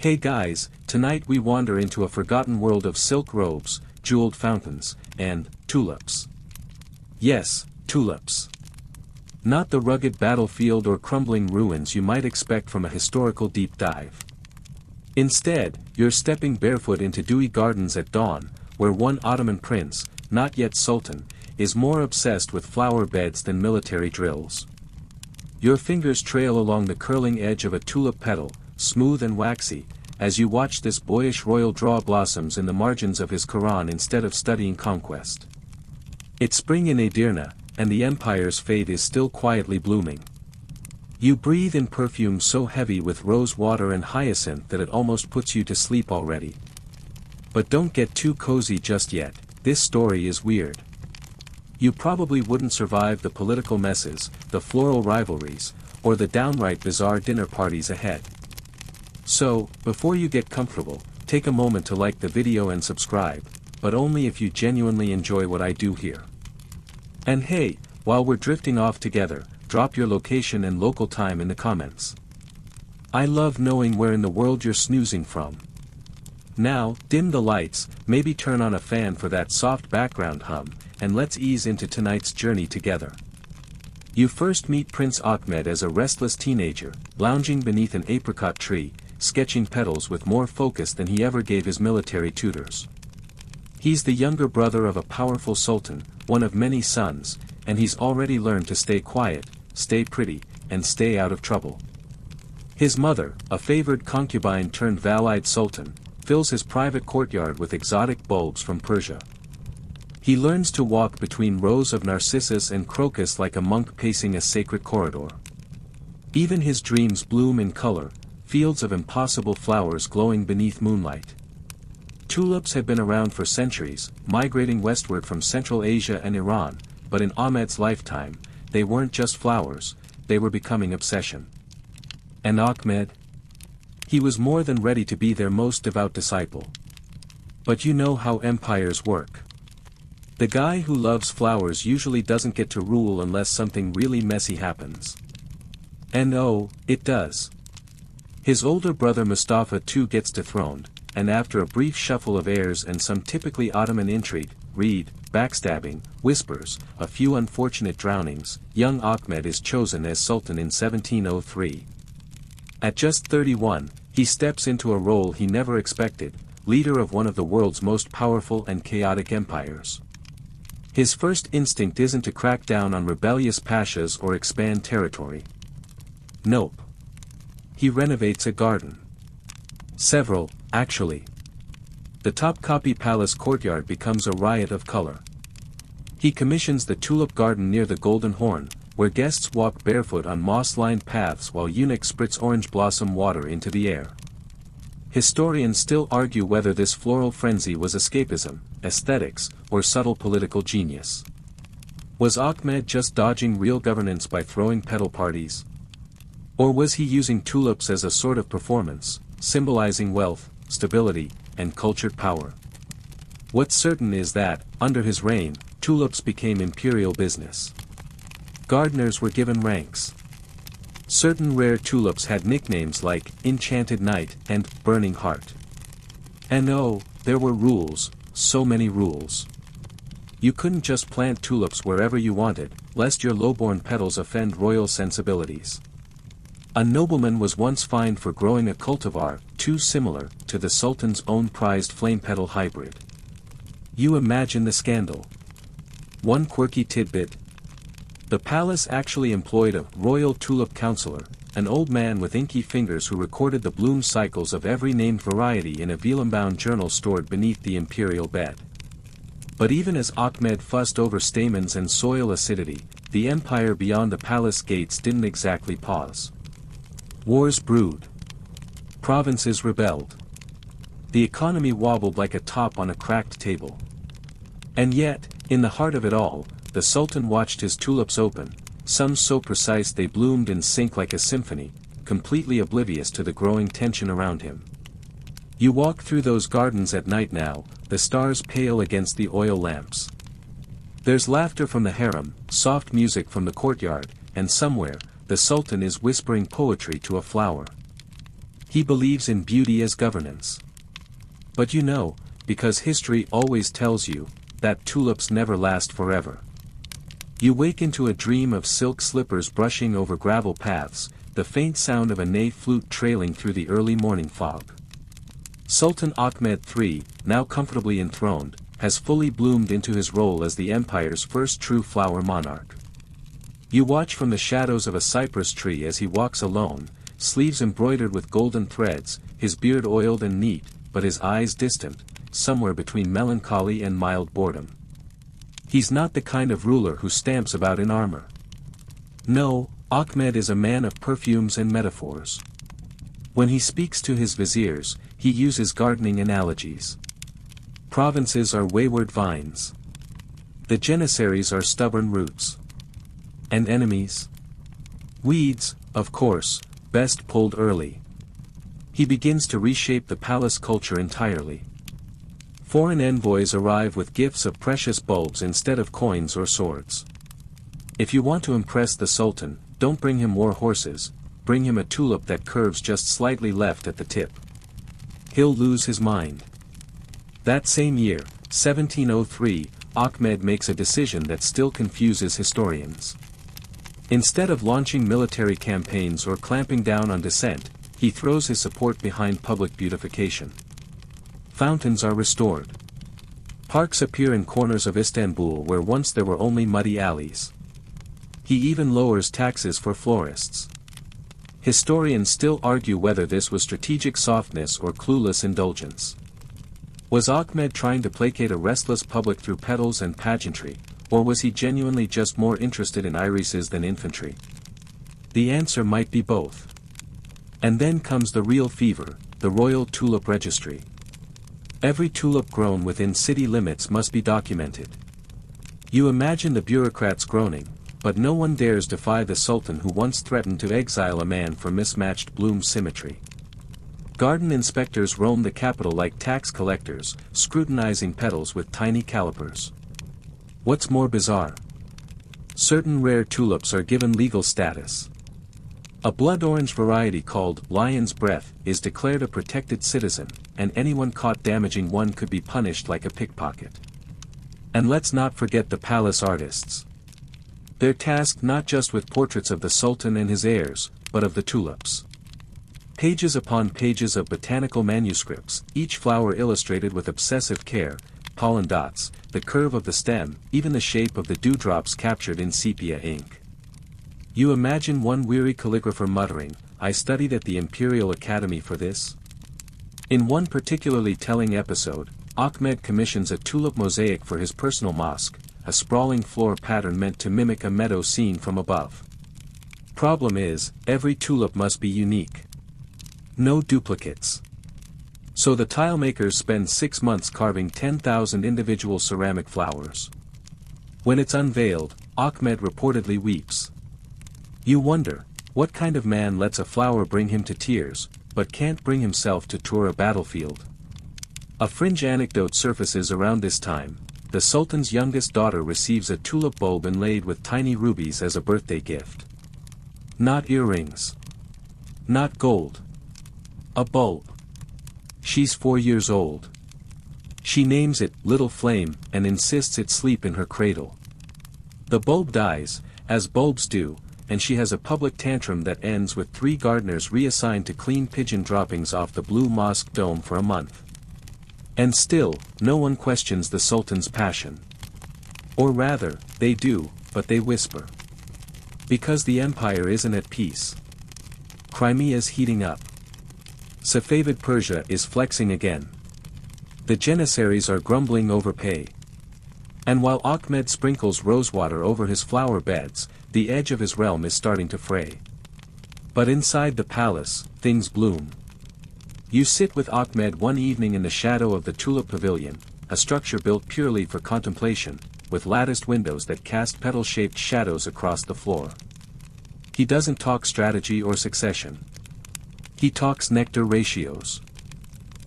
Hey guys, tonight we wander into a forgotten world of silk robes, jeweled fountains, and tulips. Yes, tulips. Not the rugged battlefield or crumbling ruins you might expect from a historical deep dive. Instead, you're stepping barefoot into dewy gardens at dawn, where one Ottoman prince, not yet sultan, is more obsessed with flower beds than military drills. Your fingers trail along the curling edge of a tulip petal, smooth and waxy, as you watch this boyish royal draw blossoms in the margins of his Quran instead of studying conquest. It's spring in Edirne, and the empire's fate is still quietly blooming. You breathe in perfume so heavy with rose water and hyacinth that it almost puts you to sleep already. But don't get too cozy just yet, this story is weird. You probably wouldn't survive the political messes, the floral rivalries, or the downright bizarre dinner parties ahead. So, before you get comfortable, take a moment to like the video and subscribe, but only if you genuinely enjoy what I do here. And hey, while we're drifting off together, drop your location and local time in the comments. I love knowing where in the world you're snoozing from. Now, dim the lights, maybe turn on a fan for that soft background hum, and let's ease into tonight's journey together. You first meet Prince Ahmed as a restless teenager, lounging beneath an apricot tree, sketching petals with more focus than he ever gave his military tutors. He's the younger brother of a powerful sultan, one of many sons, and he's already learned to stay quiet, stay pretty, and stay out of trouble. His mother, a favored concubine turned Valide sultan, fills his private courtyard with exotic bulbs from Persia. He learns to walk between rows of narcissus and crocus like a monk pacing a sacred corridor. Even his dreams bloom in color, fields of impossible flowers glowing beneath moonlight. Tulips have been around for centuries, migrating westward from Central Asia and Iran, but in Ahmed's lifetime, they weren't just flowers, they were becoming obsession. And Ahmed? He was more than ready to be their most devout disciple. But you know how empires work. The guy who loves flowers usually doesn't get to rule unless something really messy happens. And oh, it does. His older brother Mustafa too gets dethroned, and after a brief shuffle of heirs and some typically Ottoman intrigue, read, backstabbing, whispers, a few unfortunate drownings, young Ahmed is chosen as Sultan in 1703. At just 31, he steps into a role he never expected, leader of one of the world's most powerful and chaotic empires. His first instinct isn't to crack down on rebellious pashas or expand territory. Nope. He renovates a garden. Several, actually. The Topkapi Palace courtyard becomes a riot of color. He commissions the tulip garden near the Golden Horn, where guests walk barefoot on moss-lined paths while eunuchs spritz orange blossom water into the air. Historians still argue whether this floral frenzy was escapism, aesthetics, or subtle political genius. Was Ahmed just dodging real governance by throwing petal parties? Or was he using tulips as a sort of performance, symbolizing wealth, stability, and cultured power? What's certain is that, under his reign, tulips became imperial business. Gardeners were given ranks. Certain rare tulips had nicknames like Enchanted Night and Burning Heart. And oh, there were rules, so many rules. You couldn't just plant tulips wherever you wanted, lest your lowborn petals offend royal sensibilities. A nobleman was once fined for growing a cultivar too similar to the Sultan's own prized flame petal hybrid. You imagine the scandal. One quirky tidbit. The palace actually employed a royal tulip counselor, an old man with inky fingers who recorded the bloom cycles of every named variety in a vellum-bound journal stored beneath the imperial bed. But even as Ahmed fussed over stamens and soil acidity, the empire beyond the palace gates didn't exactly pause. Wars brewed. Provinces rebelled. The economy wobbled like a top on a cracked table. And yet, in the heart of it all, the Sultan watched his tulips open, some so precise they bloomed in sync like a symphony, completely oblivious to the growing tension around him. You walk through those gardens at night now, the stars pale against the oil lamps. There's laughter from the harem, soft music from the courtyard, and somewhere, the Sultan is whispering poetry to a flower. He believes in beauty as governance. But you know, because history always tells you, that tulips never last forever. You wake into a dream of silk slippers brushing over gravel paths, the faint sound of a ney flute trailing through the early morning fog. Sultan Ahmed III, now comfortably enthroned, has fully bloomed into his role as the empire's first true flower monarch. You watch from the shadows of a cypress tree as he walks alone, sleeves embroidered with golden threads, his beard oiled and neat, but his eyes distant, somewhere between melancholy and mild boredom. He's not the kind of ruler who stamps about in armor. No, Ahmed is a man of perfumes and metaphors. When he speaks to his viziers, he uses gardening analogies. Provinces are wayward vines. The janissaries are stubborn roots. And enemies? Weeds, of course, best pulled early. He begins to reshape the palace culture entirely. Foreign envoys arrive with gifts of precious bulbs instead of coins or swords. If you want to impress the Sultan, don't bring him war horses, bring him a tulip that curves just slightly left at the tip. He'll lose his mind. That same year, 1703, Ahmed makes a decision that still confuses historians. Instead of launching military campaigns or clamping down on dissent, he throws his support behind public beautification. Fountains are restored. Parks appear in corners of Istanbul where once there were only muddy alleys. He even lowers taxes for florists. Historians still argue whether this was strategic softness or clueless indulgence. Was Ahmed trying to placate a restless public through petals and pageantry, or was he genuinely just more interested in irises than infantry? The answer might be both. And then comes the real fever, the Royal Tulip Registry. Every tulip grown within city limits must be documented. You imagine the bureaucrats groaning, but no one dares defy the Sultan who once threatened to exile a man for mismatched bloom symmetry. Garden inspectors roam the capital like tax collectors, scrutinizing petals with tiny calipers. What's more bizarre? Certain rare tulips are given legal status. A blood orange variety called lion's breath is declared a protected citizen, and anyone caught damaging one could be punished like a pickpocket. And let's not forget the palace artists. They're tasked not just with portraits of the Sultan and his heirs, but of the tulips. Pages upon pages of botanical manuscripts, each flower illustrated with obsessive care, pollen dots, the curve of the stem, even the shape of the dewdrops captured in sepia ink. You imagine one weary calligrapher muttering, "I studied at the Imperial Academy for this?" In one particularly telling episode, Ahmed commissions a tulip mosaic for his personal mosque, a sprawling floor pattern meant to mimic a meadow seen from above. Problem is, every tulip must be unique. No duplicates. So the tilemakers spend 6 months carving 10,000 individual ceramic flowers. When it's unveiled, Ahmed reportedly weeps. You wonder, what kind of man lets a flower bring him to tears, but can't bring himself to tour a battlefield? A fringe anecdote surfaces around this time. The Sultan's youngest daughter receives a tulip bulb inlaid with tiny rubies as a birthday gift. Not earrings. Not gold. A bulb. She's 4 years old. She names it Little Flame and insists it sleep in her cradle. The bulb dies, as bulbs do, and she has a public tantrum that ends with 3 gardeners reassigned to clean pigeon droppings off the blue mosque dome for a month. And still, no one questions the Sultan's passion. Or rather, they do, but they whisper. Because the empire isn't at peace. Crimea's heating up. Safavid Persia is flexing again. The janissaries are grumbling over pay. And while Ahmed sprinkles rosewater over his flower beds, the edge of his realm is starting to fray. But inside the palace, things bloom. You sit with Ahmed one evening in the shadow of the Tulip Pavilion, a structure built purely for contemplation, with latticed windows that cast petal-shaped shadows across the floor. He doesn't talk strategy or succession. He talks nectar ratios.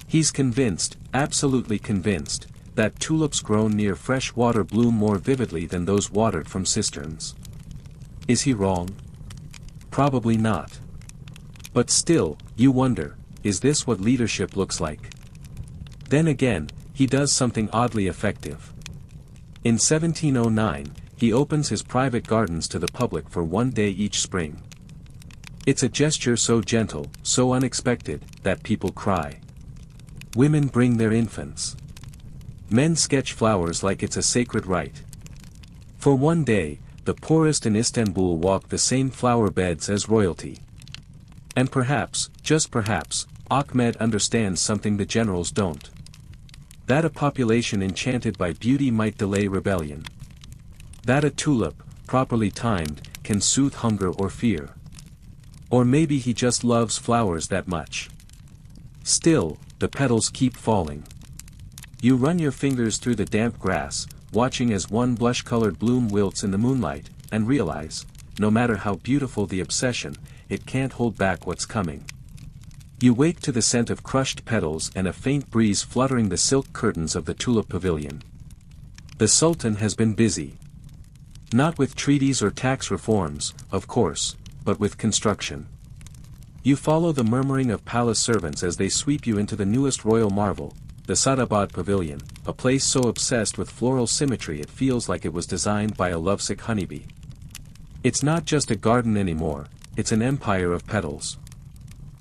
He's convinced, absolutely convinced, that tulips grown near fresh water bloom more vividly than those watered from cisterns. Is he wrong? Probably not. But still, you wonder, is this what leadership looks like? Then again, he does something oddly effective. In 1709, he opens his private gardens to the public for one day each spring. It's a gesture so gentle, so unexpected, that people cry. Women bring their infants. Men sketch flowers like it's a sacred rite. For one day, the poorest in Istanbul walk the same flower beds as royalty. And perhaps, just perhaps, Ahmed understands something the generals don't. That a population enchanted by beauty might delay rebellion. That a tulip, properly timed, can soothe hunger or fear. Or maybe he just loves flowers that much. Still, the petals keep falling. You run your fingers through the damp grass, watching as one blush-colored bloom wilts in the moonlight, and realize, no matter how beautiful the obsession, it can't hold back what's coming. You wake to the scent of crushed petals and a faint breeze fluttering the silk curtains of the tulip pavilion. The Sultan has been busy. Not with treaties or tax reforms, of course, but with construction. You follow the murmuring of palace servants as they sweep you into the newest royal marvel, the Sadabad Pavilion, a place so obsessed with floral symmetry it feels like it was designed by a lovesick honeybee. It's not just a garden anymore, it's an empire of petals.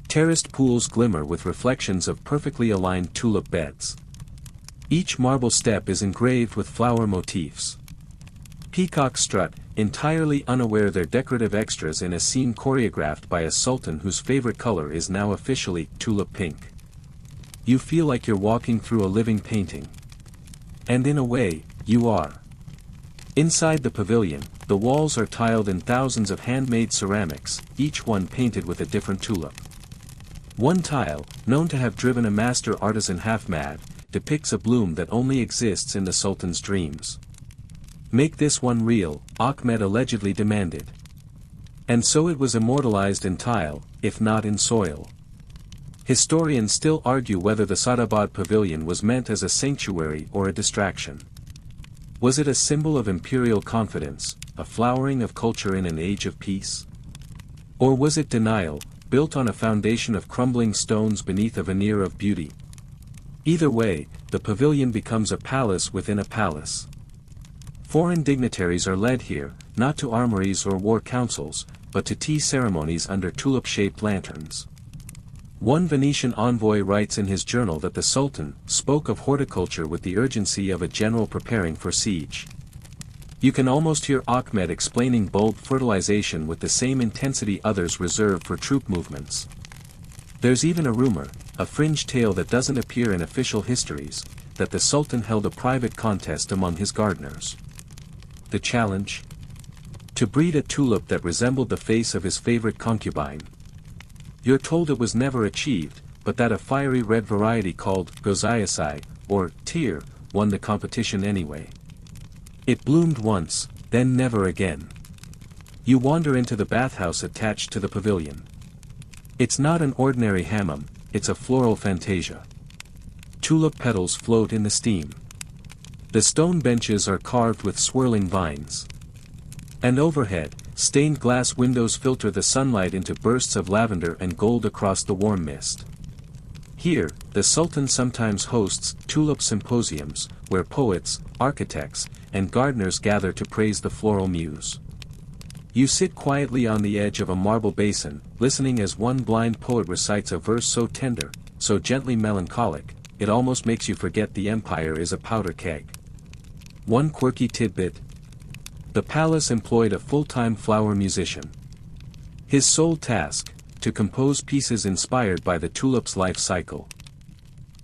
Terraced pools glimmer with reflections of perfectly aligned tulip beds. Each marble step is engraved with flower motifs. Peacocks strut, entirely unaware they're decorative extras in a scene choreographed by a sultan whose favorite color is now officially tulip pink. You feel like you're walking through a living painting. And in a way, you are. Inside the pavilion, the walls are tiled in thousands of handmade ceramics, each one painted with a different tulip. One tile, known to have driven a master artisan half mad, depicts a bloom that only exists in the sultan's dreams. Make this one real, Ahmed allegedly demanded. And so it was immortalized in tile, if not in soil. Historians still argue whether the Sadabad Pavilion was meant as a sanctuary or a distraction. Was it a symbol of imperial confidence, a flowering of culture in an age of peace? Or was it denial, built on a foundation of crumbling stones beneath a veneer of beauty? Either way, the pavilion becomes a palace within a palace. Foreign dignitaries are led here, not to armories or war councils, but to tea ceremonies under tulip-shaped lanterns. One Venetian envoy writes in his journal that the Sultan spoke of horticulture with the urgency of a general preparing for siege. You can almost hear Ahmed explaining bulb fertilization with the same intensity others reserve for troop movements. There's even a rumor, a fringe tale that doesn't appear in official histories, that the Sultan held a private contest among his gardeners. The challenge? To breed a tulip that resembled the face of his favorite concubine. You're told it was never achieved, but that a fiery red variety called Goziasai, or Tyr, won the competition anyway. It bloomed once, then never again. You wander into the bathhouse attached to the pavilion. It's not an ordinary hammam, it's a floral fantasia. Tulip petals float in the steam. The stone benches are carved with swirling vines. And overhead, stained glass windows filter the sunlight into bursts of lavender and gold across the warm mist. Here, the Sultan sometimes hosts tulip symposiums, where poets, architects, and gardeners gather to praise the floral muse. You sit quietly on the edge of a marble basin, listening as one blind poet recites a verse so tender, so gently melancholic, it almost makes you forget the empire is a powder keg. One quirky tidbit. The palace employed a full-time flower musician. His sole task, to compose pieces inspired by the tulip's life cycle.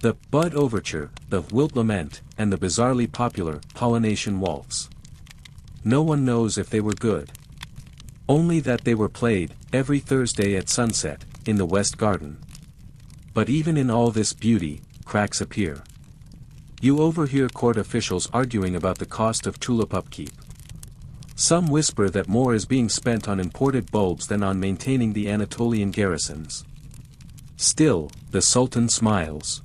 The Bud Overture, the Wilt Lament, and the bizarrely popular Pollination Waltz. No one knows if they were good. Only that they were played, every Thursday at sunset, in the West Garden. But even in all this beauty, cracks appear. You overhear court officials arguing about the cost of tulip upkeep. Some whisper that more is being spent on imported bulbs than on maintaining the Anatolian garrisons. Still, the Sultan smiles.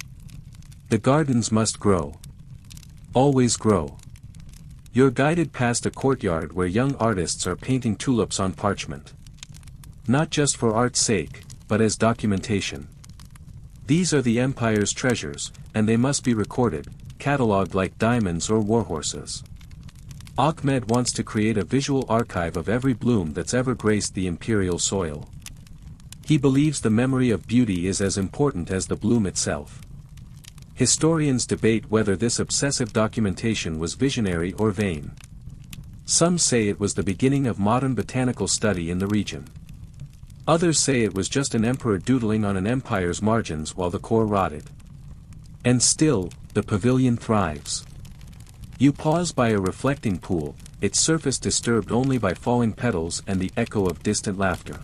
The gardens must grow. Always grow. You're guided past a courtyard where young artists are painting tulips on parchment. Not just for art's sake, but as documentation. These are the empire's treasures, and they must be recorded, catalogued like diamonds or warhorses. Ahmed wants to create a visual archive of every bloom that's ever graced the imperial soil. He believes the memory of beauty is as important as the bloom itself. Historians debate whether this obsessive documentation was visionary or vain. Some say it was the beginning of modern botanical study in the region. Others say it was just an emperor doodling on an empire's margins while the core rotted. And still, the pavilion thrives. You pause by a reflecting pool, its surface disturbed only by falling petals and the echo of distant laughter.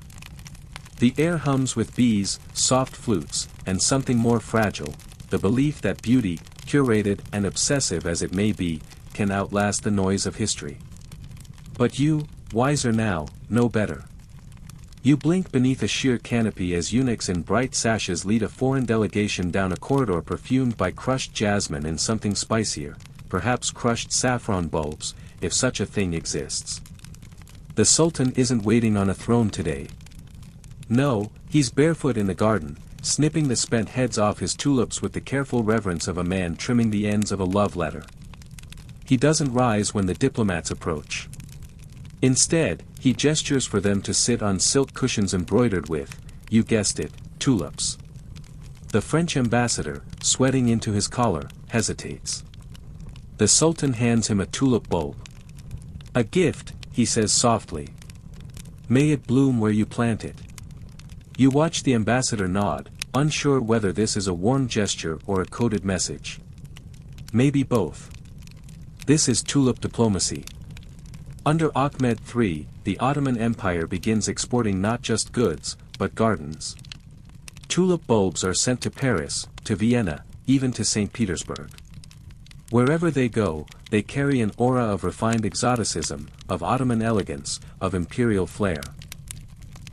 The air hums with bees, soft flutes, and something more fragile, the belief that beauty, curated and obsessive as it may be, can outlast the noise of history. But you, wiser now, know better. You blink beneath a sheer canopy as eunuchs in bright sashes lead a foreign delegation down a corridor perfumed by crushed jasmine and something spicier, perhaps crushed saffron bulbs, if such a thing exists. The Sultan isn't waiting on a throne today. No, he's barefoot in the garden, snipping the spent heads off his tulips with the careful reverence of a man trimming the ends of a love letter. He doesn't rise when the diplomats approach. Instead, he gestures for them to sit on silk cushions embroidered with, you guessed it, tulips. The French ambassador, sweating into his collar, hesitates. The Sultan hands him a tulip bulb. A gift, he says softly. May it bloom where you plant it. You watch the ambassador nod, unsure whether this is a warm gesture or a coded message. Maybe both. This is tulip diplomacy. Under Ahmed III, the Ottoman Empire begins exporting not just goods, but gardens. Tulip bulbs are sent to Paris, to Vienna, even to St. Petersburg. Wherever they go, they carry an aura of refined exoticism, of Ottoman elegance, of imperial flair.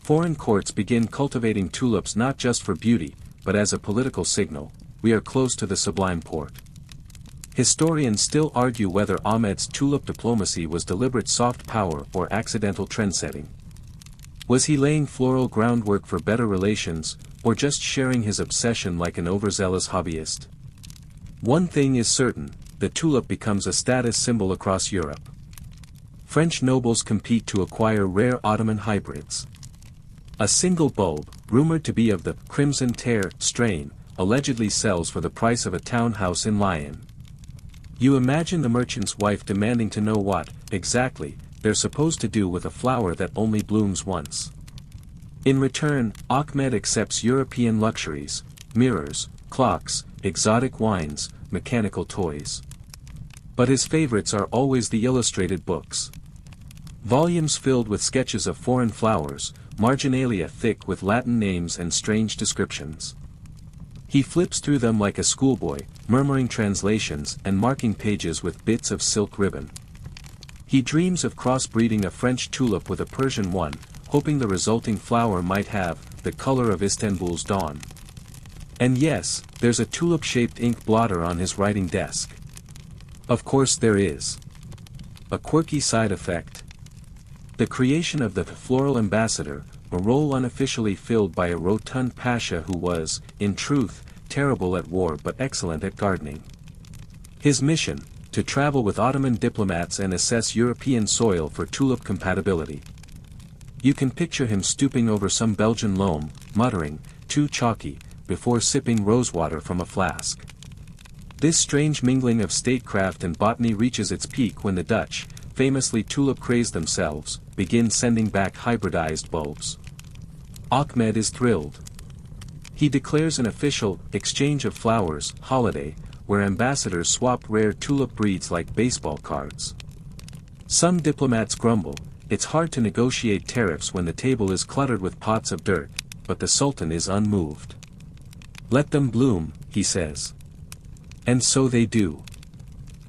Foreign courts begin cultivating tulips not just for beauty, but as a political signal, we are close to the Sublime Porte. Historians still argue whether Ahmed's tulip diplomacy was deliberate soft power or accidental trendsetting. Was he laying floral groundwork for better relations, or just sharing his obsession like an overzealous hobbyist? One thing is certain, the tulip becomes a status symbol across Europe. French nobles compete to acquire rare Ottoman hybrids. A single bulb, rumored to be of the Crimson Terre strain, allegedly sells for the price of a townhouse in Lyon. You imagine the merchant's wife demanding to know what, exactly, they're supposed to do with a flower that only blooms once. In return, Ahmed accepts European luxuries, mirrors, clocks, exotic wines, mechanical toys. But his favorites are always the illustrated books. Volumes filled with sketches of foreign flowers, marginalia thick with Latin names and strange descriptions. He flips through them like a schoolboy, murmuring translations and marking pages with bits of silk ribbon. He dreams of crossbreeding a French tulip with a Persian one, hoping the resulting flower might have the color of Istanbul's dawn. And yes, there's a tulip-shaped ink blotter on his writing desk. Of course there is. A quirky side effect. The creation of the floral ambassador, a role unofficially filled by a rotund pasha who was, in truth, terrible at war but excellent at gardening. His mission, to travel with Ottoman diplomats and assess European soil for tulip compatibility. You can picture him stooping over some Belgian loam, muttering, too chalky, before sipping rosewater from a flask. This strange mingling of statecraft and botany reaches its peak when the Dutch, famously tulip craze themselves, begin sending back hybridized bulbs. Ahmed is thrilled. He declares an official exchange of flowers holiday, where ambassadors swap rare tulip breeds like baseball cards. Some diplomats grumble, it's hard to negotiate tariffs when the table is cluttered with pots of dirt, but the Sultan is unmoved. Let them bloom, he says. And so they do.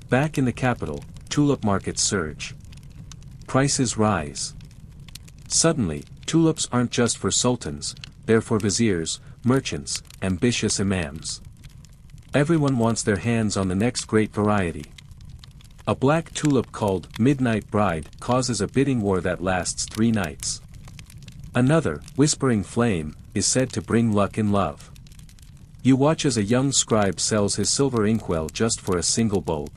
Back in the capital, tulip markets surge. Prices rise. Suddenly, tulips aren't just for sultans, they're for viziers, merchants, ambitious imams. Everyone wants their hands on the next great variety. A black tulip called Midnight Bride causes a bidding war that lasts 3 nights. Another, Whispering Flame, is said to bring luck in love. You watch as a young scribe sells his silver inkwell just for a single bulb.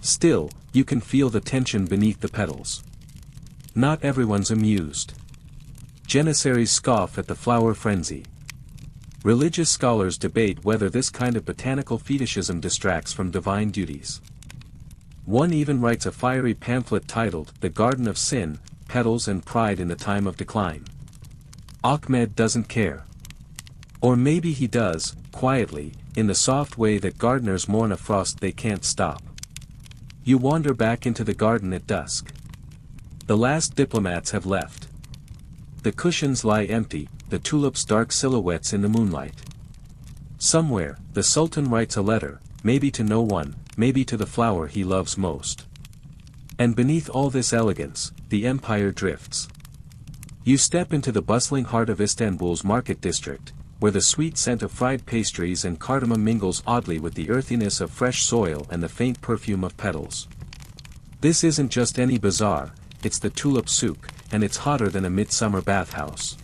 Still, you can feel the tension beneath the petals. Not everyone's amused. Janissaries scoff at the flower frenzy. Religious scholars debate whether this kind of botanical fetishism distracts from divine duties. One even writes a fiery pamphlet titled The Garden of Sin, Petals and Pride in the Time of Decline. Ahmed doesn't care. Or maybe he does, quietly, in the soft way that gardeners mourn a frost they can't stop. You wander back into the garden at dusk. The last diplomats have left. The cushions lie empty, the tulips dark silhouettes in the moonlight. Somewhere, the Sultan writes a letter, maybe to no one, maybe to the flower he loves most. And beneath all this elegance, the empire drifts. You step into the bustling heart of Istanbul's market district, where the sweet scent of fried pastries and cardamom mingles oddly with the earthiness of fresh soil and the faint perfume of petals. This isn't just any bazaar, it's the tulip souk, and it's hotter than a midsummer bathhouse.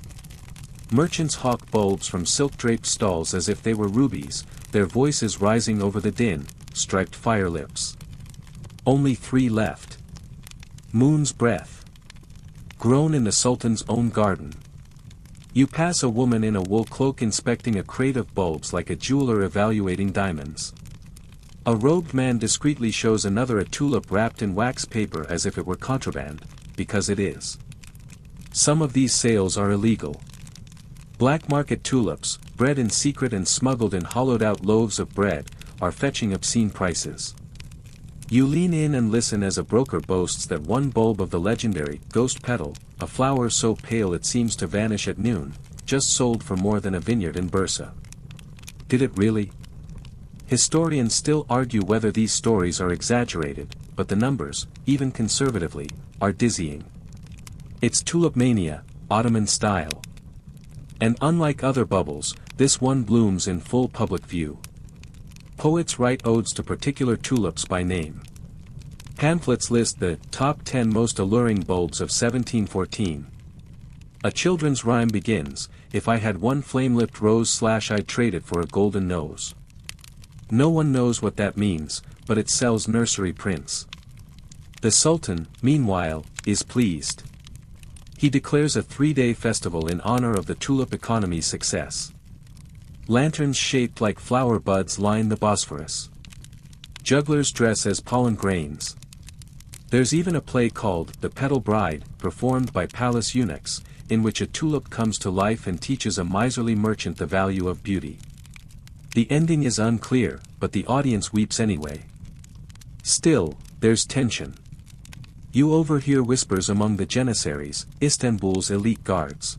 Merchants hawk bulbs from silk-draped stalls as if they were rubies, their voices rising over the din, striped fire lips. Only 3 left. Moon's breath. Grown in the Sultan's own garden. You pass a woman in a wool cloak inspecting a crate of bulbs like a jeweler evaluating diamonds. A robed man discreetly shows another a tulip wrapped in wax paper as if it were contraband, because it is. Some of these sales are illegal. Black market tulips, bred in secret and smuggled in hollowed-out loaves of bread, are fetching obscene prices. You lean in and listen as a broker boasts that one bulb of the legendary ghost petal, a flower so pale it seems to vanish at noon, just sold for more than a vineyard in Bursa. Did it really? Historians still argue whether these stories are exaggerated, but the numbers, even conservatively, are dizzying. It's tulip mania, Ottoman style. And unlike other bubbles, this one blooms in full public view. Poets write odes to particular tulips by name. Pamphlets list the top 10 most alluring bulbs of 1714. A children's rhyme begins, if I had one flame-lipped rose I'd trade it for a golden nose. No one knows what that means, but it sells nursery prints. The Sultan, meanwhile, is pleased. He declares a 3-day festival in honor of the tulip economy's success. Lanterns shaped like flower buds line the Bosphorus. Jugglers dress as pollen grains. There's even a play called The Petal Bride, performed by palace eunuchs, in which a tulip comes to life and teaches a miserly merchant the value of beauty. The ending is unclear, but the audience weeps anyway. Still, there's tension. You overhear whispers among the Janissaries, Istanbul's elite guards.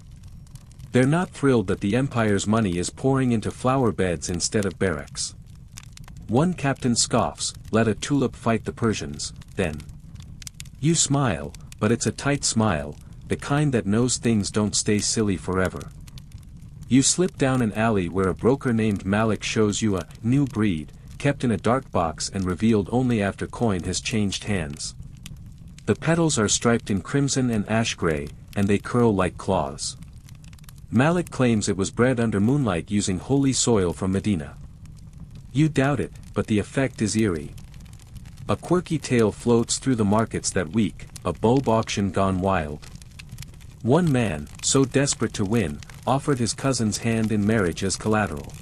They're not thrilled that the empire's money is pouring into flower beds instead of barracks. One captain scoffs, let a tulip fight the Persians, then. You smile, but it's a tight smile, the kind that knows things don't stay silly forever. You slip down an alley where a broker named Malik shows you a new breed, kept in a dark box and revealed only after coin has changed hands. The petals are striped in crimson and ash gray, and they curl like claws. Malik claims it was bred under moonlight using holy soil from Medina. You doubt it, but the effect is eerie. A quirky tale floats through the markets that week, a bulb auction gone wild. One man, so desperate to win, offered his cousin's hand in marriage as collateral.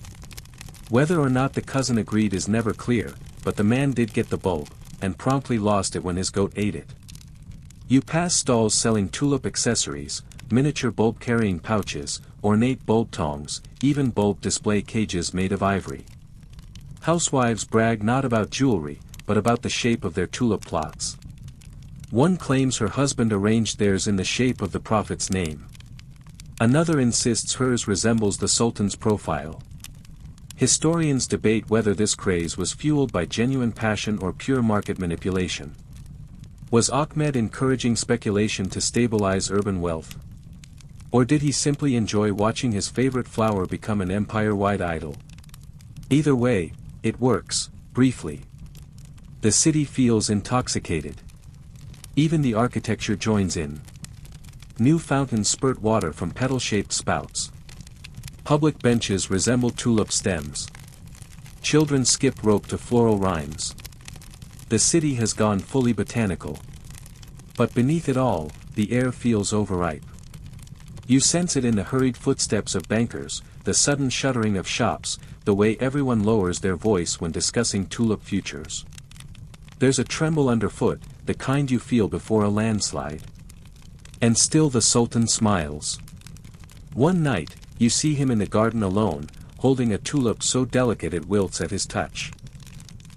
Whether or not the cousin agreed is never clear, but the man did get the bulb, and promptly lost it when his goat ate it. You pass stalls selling tulip accessories, miniature bulb-carrying pouches, ornate bulb tongs, even bulb display cages made of ivory. Housewives brag not about jewelry, but about the shape of their tulip plots. One claims her husband arranged theirs in the shape of the prophet's name. Another insists hers resembles the Sultan's profile. Historians debate whether this craze was fueled by genuine passion or pure market manipulation. Was Ahmed encouraging speculation to stabilize urban wealth? Or did he simply enjoy watching his favorite flower become an empire-wide idol? Either way, it works, briefly. The city feels intoxicated. Even the architecture joins in. New fountains spurt water from petal-shaped spouts. Public benches resemble tulip stems. Children skip rope to floral rhymes. The city has gone fully botanical. But beneath it all, the air feels overripe. You sense it in the hurried footsteps of bankers, the sudden shuttering of shops, the way everyone lowers their voice when discussing tulip futures. There's a tremble underfoot, the kind you feel before a landslide. And still the Sultan smiles. One night, you see him in the garden alone, holding a tulip so delicate it wilts at his touch.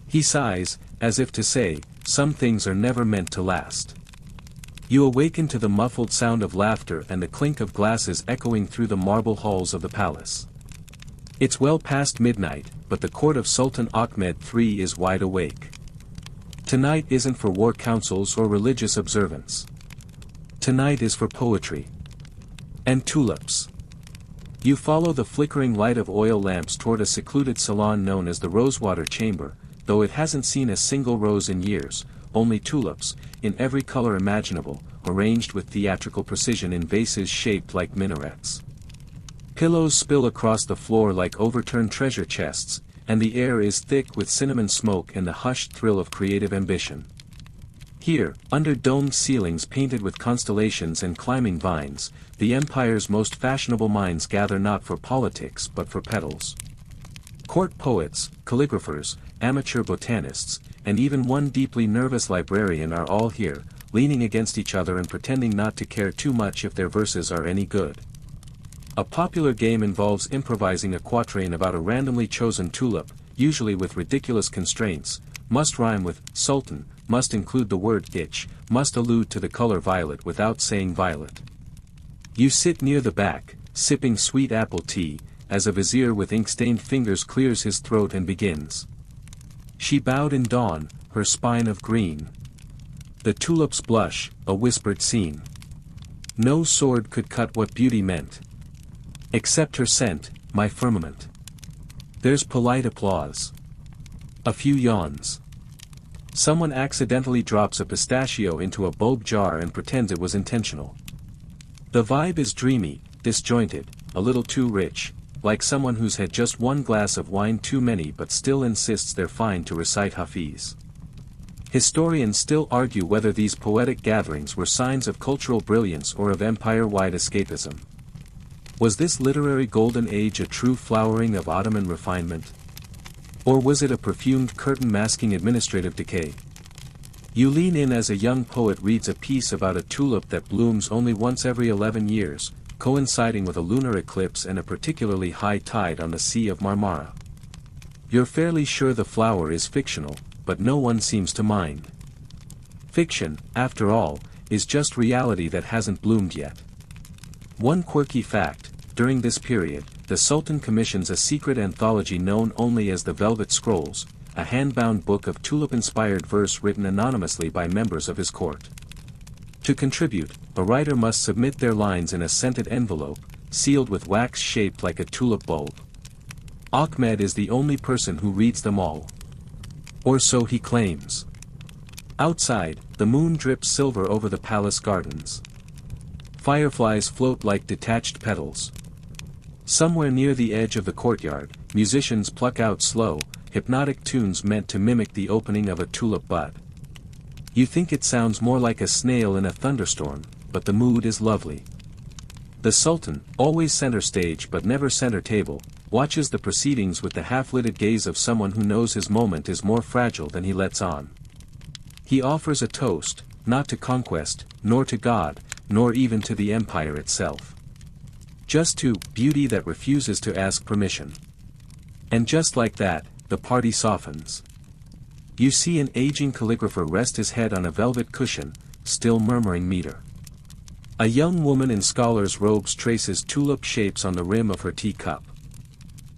He sighs, as if to say, some things are never meant to last. You awaken to the muffled sound of laughter and the clink of glasses echoing through the marble halls of the palace. It's well past midnight, but the court of Sultan Ahmed III is wide awake. Tonight isn't for war councils or religious observance. Tonight is for poetry. And tulips. You follow the flickering light of oil lamps toward a secluded salon known as the Rosewater Chamber, though it hasn't seen a single rose in years, only tulips, in every color imaginable, arranged with theatrical precision in vases shaped like minarets. Pillows spill across the floor like overturned treasure chests, and the air is thick with cinnamon smoke and the hushed thrill of creative ambition. Here, under domed ceilings painted with constellations and climbing vines, the empire's most fashionable minds gather not for politics but for petals. Court poets, calligraphers, amateur botanists, and even one deeply nervous librarian are all here, leaning against each other and pretending not to care too much if their verses are any good. A popular game involves improvising a quatrain about a randomly chosen tulip, usually with ridiculous constraints, must rhyme with sultan, must include the word itch, must allude to the color violet without saying violet. You sit near the back, sipping sweet apple tea, as a vizier with ink-stained fingers clears his throat and begins. She bowed in dawn, her spine of green. The tulips blush, a whispered scene. No sword could cut what beauty meant. Except her scent, my firmament. There's polite applause. A few yawns. Someone accidentally drops a pistachio into a bulb jar and pretends it was intentional. The vibe is dreamy, disjointed, a little too rich, like someone who's had just one glass of wine too many but still insists they're fine to recite Hafiz. Historians still argue whether these poetic gatherings were signs of cultural brilliance or of empire-wide escapism. Was this literary golden age a true flowering of Ottoman refinement? Or was it a perfumed curtain masking administrative decay? You lean in as a young poet reads a piece about a tulip that blooms only once every 11 years, coinciding with a lunar eclipse and a particularly high tide on the Sea of Marmara. You're fairly sure the flower is fictional, but no one seems to mind. Fiction, after all, is just reality that hasn't bloomed yet. One quirky fact, during this period, the Sultan commissions a secret anthology known only as the Velvet Scrolls, a hand-bound book of tulip-inspired verse written anonymously by members of his court. To contribute, a writer must submit their lines in a scented envelope, sealed with wax shaped like a tulip bulb. Ahmed is the only person who reads them all. Or so he claims. Outside, the moon drips silver over the palace gardens. Fireflies float like detached petals. Somewhere near the edge of the courtyard, musicians pluck out slow, hypnotic tunes meant to mimic the opening of a tulip bud. You think it sounds more like a snail in a thunderstorm, but the mood is lovely. The Sultan, always center stage but never center table, watches the proceedings with the half-lidded gaze of someone who knows his moment is more fragile than he lets on. He offers a toast, not to conquest, nor to God, nor even to the empire itself. Just to beauty that refuses to ask permission. And just like that, the party softens. You see an aging calligrapher rest his head on a velvet cushion, still murmuring meter. A young woman in scholar's robes traces tulip shapes on the rim of her teacup.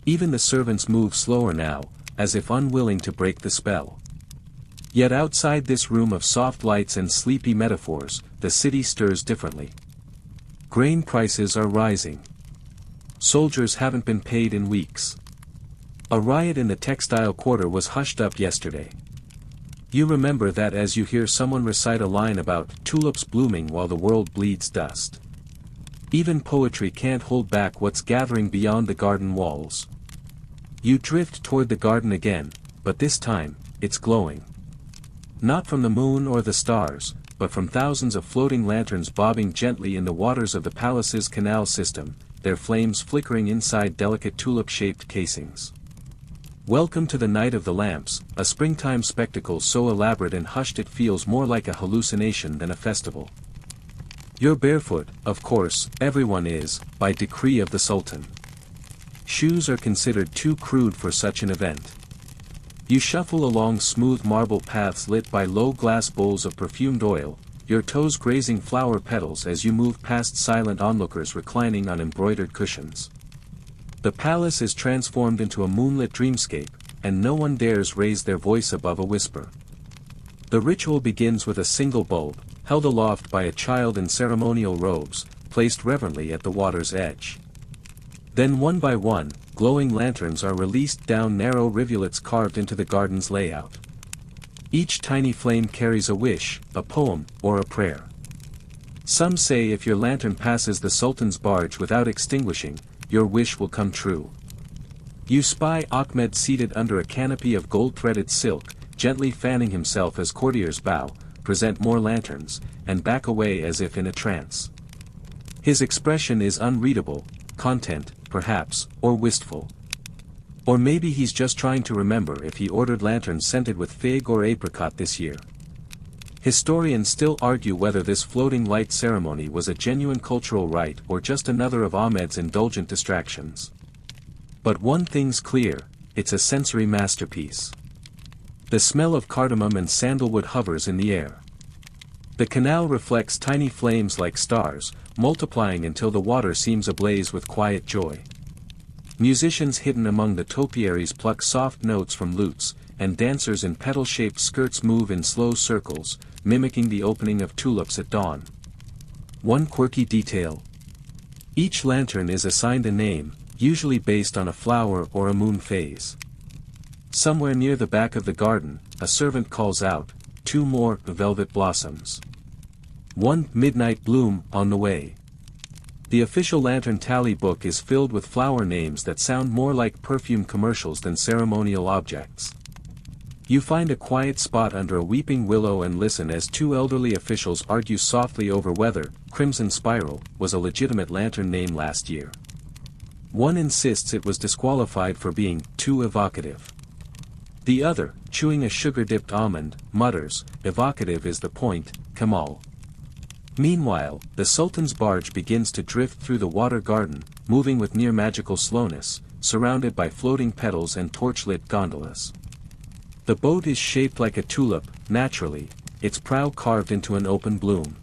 Even the servants move slower now, as if unwilling to break the spell. Yet outside this room of soft lights and sleepy metaphors, the city stirs differently. Grain prices are rising. Soldiers haven't been paid in weeks. A riot in the textile quarter was hushed up yesterday. You remember that as you hear someone recite a line about tulips blooming while the world bleeds dust. Even poetry can't hold back what's gathering beyond the garden walls. You drift toward the garden again, but this time, it's glowing. Not from the moon or the stars, but from thousands of floating lanterns bobbing gently in the waters of the palace's canal system, their flames flickering inside delicate tulip-shaped casings. Welcome to the Night of the Lamps, a springtime spectacle so elaborate and hushed it feels more like a hallucination than a festival. You're barefoot, of course, everyone is, by decree of the Sultan. Shoes are considered too crude for such an event. You shuffle along smooth marble paths lit by low glass bowls of perfumed oil, your toes grazing flower petals as you move past silent onlookers reclining on embroidered cushions. The palace is transformed into a moonlit dreamscape, and no one dares raise their voice above a whisper. The ritual begins with a single bulb, held aloft by a child in ceremonial robes, placed reverently at the water's edge. Then one by one, glowing lanterns are released down narrow rivulets carved into the garden's layout. Each tiny flame carries a wish, a poem, or a prayer. Some say if your lantern passes the Sultan's barge without extinguishing, your wish will come true. You spy Ahmed seated under a canopy of gold-threaded silk, gently fanning himself as courtiers bow, present more lanterns, and back away as if in a trance. His expression is unreadable, content, perhaps, or wistful. Or maybe he's just trying to remember if he ordered lanterns scented with fig or apricot this year. Historians still argue whether this floating light ceremony was a genuine cultural rite or just another of Ahmed's indulgent distractions. But one thing's clear, it's a sensory masterpiece. The smell of cardamom and sandalwood hovers in the air. The canal reflects tiny flames like stars, multiplying until the water seems ablaze with quiet joy. Musicians hidden among the topiaries pluck soft notes from lutes, and dancers in petal-shaped skirts move in slow circles, mimicking the opening of tulips at dawn. One quirky detail. Each lantern is assigned a name, usually based on a flower or a moon phase. Somewhere near the back of the garden, a servant calls out, 2 more velvet blossoms. 1 midnight bloom on the way. The official lantern tally book is filled with flower names that sound more like perfume commercials than ceremonial objects. You find a quiet spot under a weeping willow and listen as 2 elderly officials argue softly over whether Crimson Spiral was a legitimate lantern name last year. One insists it was disqualified for being too evocative. The other, chewing a sugar-dipped almond, mutters, evocative is the point, Kamal. Meanwhile, the Sultan's barge begins to drift through the water garden, moving with near-magical slowness, surrounded by floating petals and torch-lit gondolas. The boat is shaped like a tulip, naturally, its prow carved into an open bloom.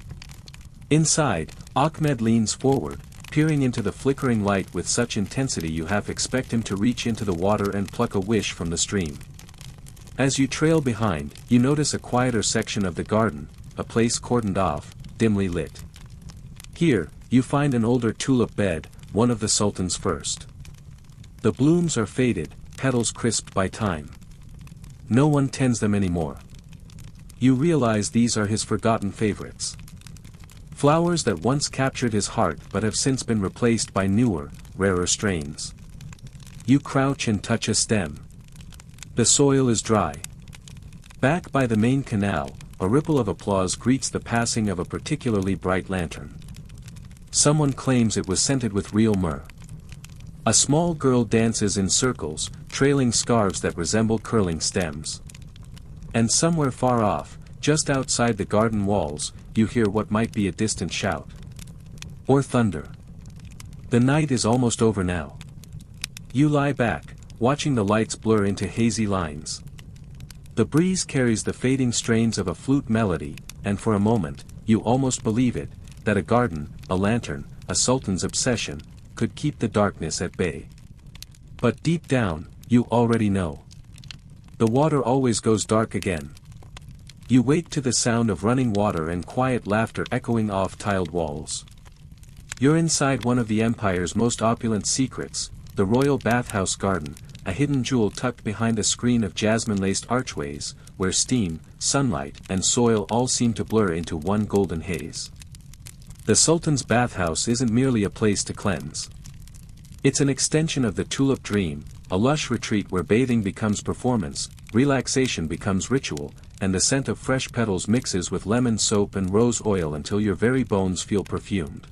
Inside, Ahmed leans forward, peering into the flickering light with such intensity you half expect him to reach into the water and pluck a wish from the stream. As you trail behind, you notice a quieter section of the garden, a place cordoned off, dimly lit. Here, you find an older tulip bed, one of the Sultan's first. The blooms are faded, petals crisped by time. No one tends them anymore. You realize these are his forgotten favorites. Flowers that once captured his heart but have since been replaced by newer, rarer strains. You crouch and touch a stem. The soil is dry. Back by the main canal, a ripple of applause greets the passing of a particularly bright lantern. Someone claims it was scented with real myrrh. A small girl dances in circles, trailing scarves that resemble curling stems. And somewhere far off, just outside the garden walls, you hear what might be a distant shout. Or thunder. The night is almost over now. You lie back, watching the lights blur into hazy lines. The breeze carries the fading strains of a flute melody, and for a moment, you almost believe it, that a garden, a lantern, a sultan's obsession, could keep the darkness at bay. But deep down, you already know. The water always goes dark again. You wake to the sound of running water and quiet laughter echoing off tiled walls. You're inside one of the Empire's most opulent secrets, the royal bathhouse garden, a hidden jewel tucked behind a screen of jasmine-laced archways, where steam, sunlight, and soil all seem to blur into one golden haze. The Sultan's bathhouse isn't merely a place to cleanse. It's an extension of the tulip dream, a lush retreat where bathing becomes performance, relaxation becomes ritual, and the scent of fresh petals mixes with lemon soap and rose oil until your very bones feel perfumed.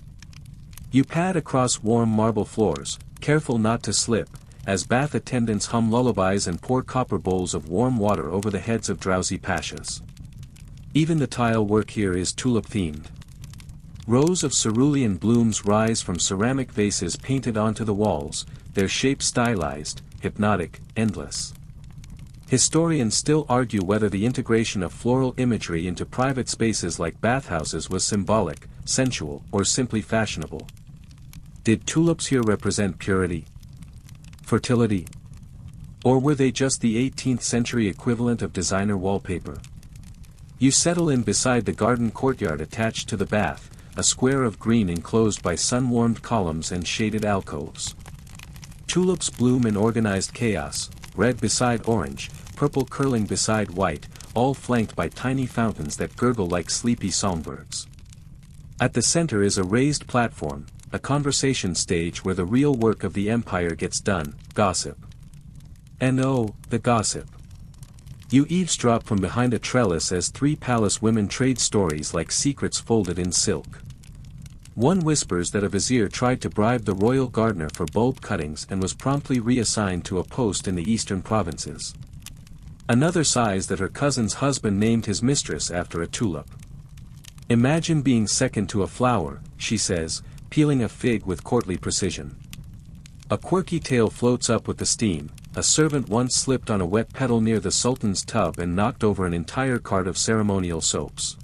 You pad across warm marble floors, careful not to slip, as bath attendants hum lullabies and pour copper bowls of warm water over the heads of drowsy pashas. Even the tile work here is tulip-themed. Rows of cerulean blooms rise from ceramic vases painted onto the walls, their shape stylized, hypnotic, endless. Historians still argue whether the integration of floral imagery into private spaces like bathhouses was symbolic, sensual, or simply fashionable. Did tulips here represent purity? Fertility? Or were they just the 18th century equivalent of designer wallpaper? You settle in beside the garden courtyard attached to the bath, a square of green enclosed by sun-warmed columns and shaded alcoves. Tulips bloom in organized chaos, red beside orange, purple curling beside white, all flanked by tiny fountains that gurgle like sleepy songbirds. At the center is a raised platform, a conversation stage where the real work of the empire gets done, gossip. And oh, the gossip. You eavesdrop from behind a trellis as three palace women trade stories like secrets folded in silk. One whispers that a vizier tried to bribe the royal gardener for bulb cuttings and was promptly reassigned to a post in the eastern provinces. Another sighs that her cousin's husband named his mistress after a tulip. Imagine being second to a flower, she says, peeling a fig with courtly precision. A quirky tale floats up with the steam. A servant once slipped on a wet petal near the Sultan's tub and knocked over an entire cart of ceremonial soaps.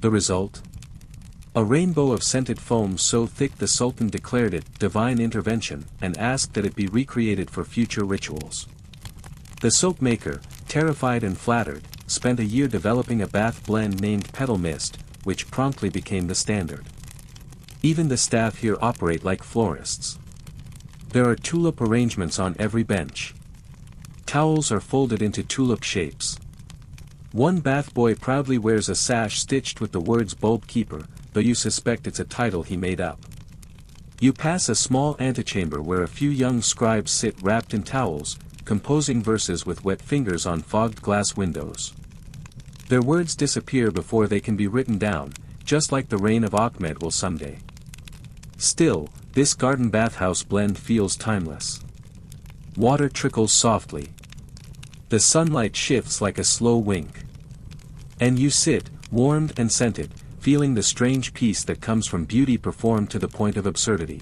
The result? A rainbow of scented foam so thick the Sultan declared it divine intervention and asked that it be recreated for future rituals. The soap maker, terrified and flattered, spent a year developing a bath blend named Petal Mist, which promptly became the standard. Even the staff here operate like florists. There are tulip arrangements on every bench. Towels are folded into tulip shapes. One bath boy proudly wears a sash stitched with the words bulb keeper, though you suspect it's a title he made up. You pass a small antechamber where a few young scribes sit wrapped in towels, composing verses with wet fingers on fogged glass windows. Their words disappear before they can be written down, just like the reign of Ahmed will someday. Still, this garden bathhouse blend feels timeless. Water trickles softly. The sunlight shifts like a slow wink. And you sit, warmed and scented, feeling the strange peace that comes from beauty performed to the point of absurdity.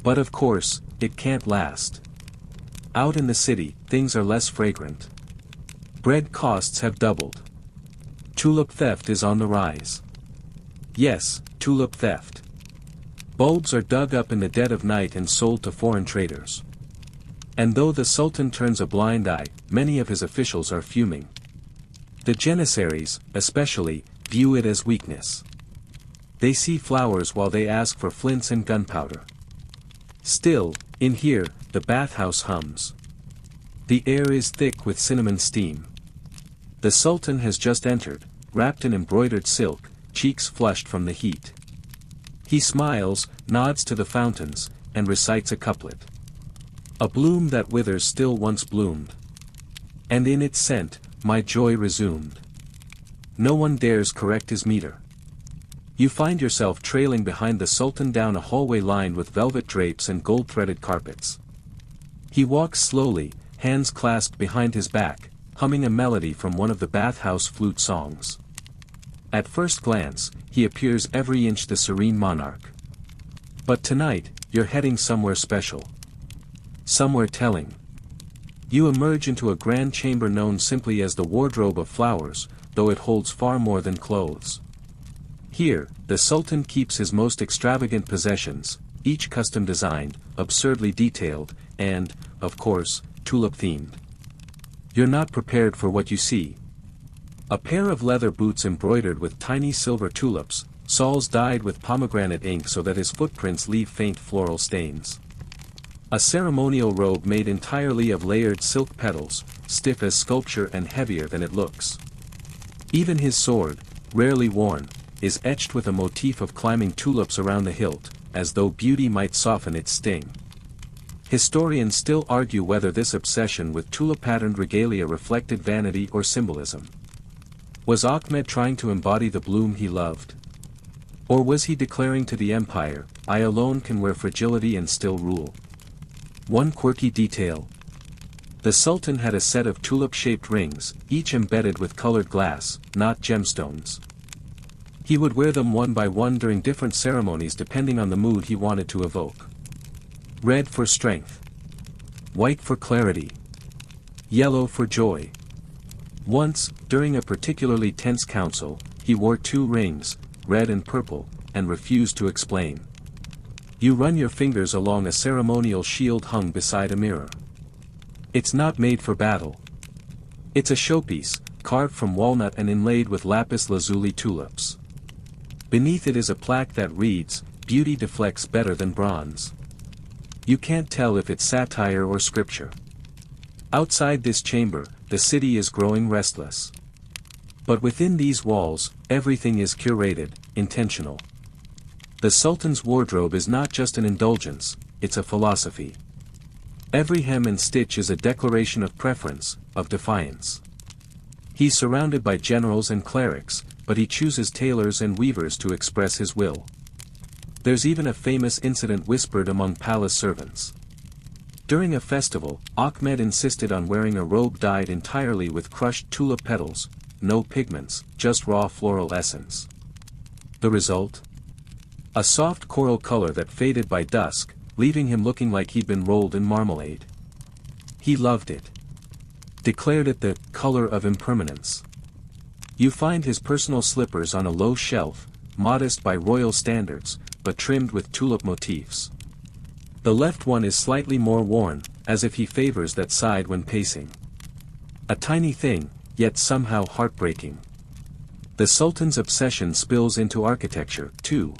But of course, it can't last. Out in the city, things are less fragrant. Bread costs have doubled. Tulip theft is on the rise. Yes, tulip theft. Bulbs are dug up in the dead of night and sold to foreign traders. And though the Sultan turns a blind eye, many of his officials are fuming. The Janissaries, especially, view it as weakness. They see flowers while they ask for flints and gunpowder. Still, in here, the bathhouse hums. The air is thick with cinnamon steam. The Sultan has just entered, wrapped in embroidered silk, cheeks flushed from the heat. He smiles, nods to the fountains, and recites a couplet. A bloom that withers still once bloomed. And in its scent, my joy resumed. No one dares correct his meter. You find yourself trailing behind the Sultan down a hallway lined with velvet drapes and gold-threaded carpets. He walks slowly, hands clasped behind his back, humming a melody from one of the bathhouse flute songs. At first glance, he appears every inch the serene monarch. But tonight, you're heading somewhere special. Somewhere telling. You emerge into a grand chamber known simply as the wardrobe of flowers, though it holds far more than clothes. Here, the Sultan keeps his most extravagant possessions, each custom designed, absurdly detailed, and, of course, tulip-themed. You're not prepared for what you see. A pair of leather boots embroidered with tiny silver tulips, soles dyed with pomegranate ink so that his footprints leave faint floral stains. A ceremonial robe made entirely of layered silk petals, stiff as sculpture and heavier than it looks. Even his sword, rarely worn, is etched with a motif of climbing tulips around the hilt, as though beauty might soften its sting. Historians still argue whether this obsession with tulip-patterned regalia reflected vanity or symbolism. Was Ahmed trying to embody the bloom he loved? Or was he declaring to the empire, "I alone can wear fragility and still rule"? One quirky detail. The Sultan had a set of tulip-shaped rings, each embedded with colored glass, not gemstones. He would wear them one by one during different ceremonies depending on the mood he wanted to evoke. Red for strength. White for clarity. Yellow for joy. Once, during a particularly tense council, he wore 2 rings, red and purple, and refused to explain. You run your fingers along a ceremonial shield hung beside a mirror. It's not made for battle. It's a showpiece, carved from walnut and inlaid with lapis lazuli tulips. Beneath it is a plaque that reads, "Beauty deflects better than bronze." You can't tell if it's satire or scripture. Outside this chamber, the city is growing restless. But within these walls, everything is curated, intentional. The Sultan's wardrobe is not just an indulgence, it's a philosophy. Every hem and stitch is a declaration of preference, of defiance. He's surrounded by generals and clerics, but he chooses tailors and weavers to express his will. There's even a famous incident whispered among palace servants. During a festival, Ahmed insisted on wearing a robe dyed entirely with crushed tulip petals, no pigments, just raw floral essence. The result? A soft coral color that faded by dusk, leaving him looking like he'd been rolled in marmalade. He loved it. Declared it the color of impermanence. You find his personal slippers on a low shelf, modest by royal standards, but trimmed with tulip motifs. The left one is slightly more worn, as if he favors that side when pacing. A tiny thing, yet somehow heartbreaking. The Sultan's obsession spills into architecture, too.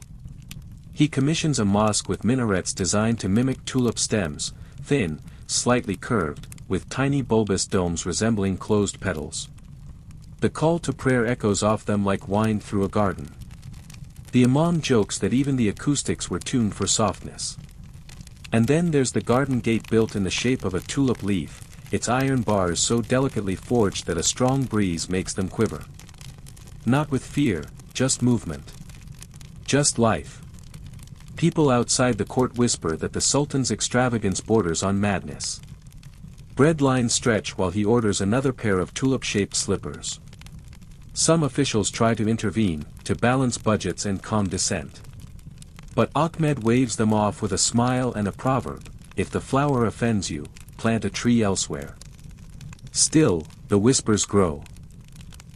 He commissions a mosque with minarets designed to mimic tulip stems, thin, slightly curved, with tiny bulbous domes resembling closed petals. The call to prayer echoes off them like wind through a garden. The imam jokes that even the acoustics were tuned for softness. And then there's the garden gate built in the shape of a tulip leaf, its iron bars so delicately forged that a strong breeze makes them quiver. Not with fear, just movement. Just life. People outside the court whisper that the Sultan's extravagance borders on madness. Bread lines stretch while he orders another pair of tulip-shaped slippers. Some officials try to intervene, to balance budgets and calm dissent. But Ahmed waves them off with a smile and a proverb, "If the flower offends you, plant a tree elsewhere." Still, the whispers grow.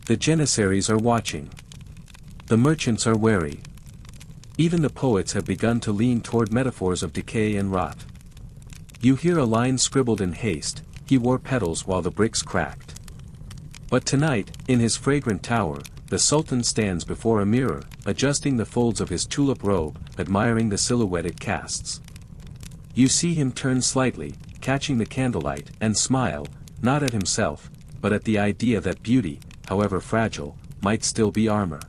The janissaries are watching. The merchants are wary. Even the poets have begun to lean toward metaphors of decay and rot. You hear a line scribbled in haste, "He wore petals while the bricks cracked." But tonight, in his fragrant tower, the Sultan stands before a mirror, adjusting the folds of his tulip robe, admiring the silhouette it casts. You see him turn slightly, catching the candlelight, and smile, not at himself, but at the idea that beauty, however fragile, might still be armor.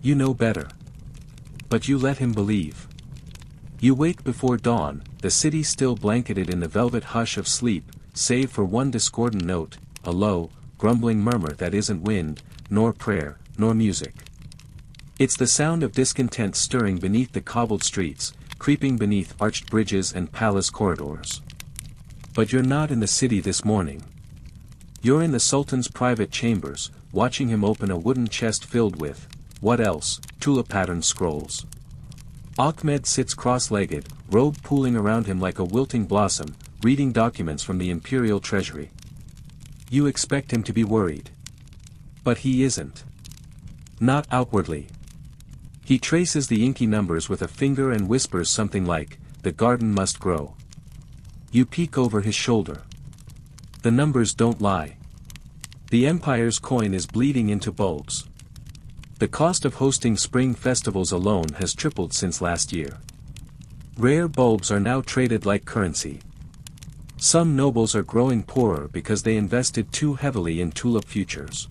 You know better. But you let him believe. You wake before dawn, the city still blanketed in the velvet hush of sleep, save for one discordant note, a low, grumbling murmur that isn't wind, nor prayer, nor music. It's the sound of discontent stirring beneath the cobbled streets, creeping beneath arched bridges and palace corridors. But you're not in the city this morning. You're in the Sultan's private chambers, watching him open a wooden chest filled with, what else, tulip-patterned scrolls. Ahmed sits cross-legged, robe pooling around him like a wilting blossom, reading documents from the imperial treasury. You expect him to be worried. But he isn't. Not outwardly. He traces the inky numbers with a finger and whispers something like, "The garden must grow." You peek over his shoulder. The numbers don't lie. The empire's coin is bleeding into bulbs. The cost of hosting spring festivals alone has tripled since last year. Rare bulbs are now traded like currency. Some nobles are growing poorer because they invested too heavily in tulip futures.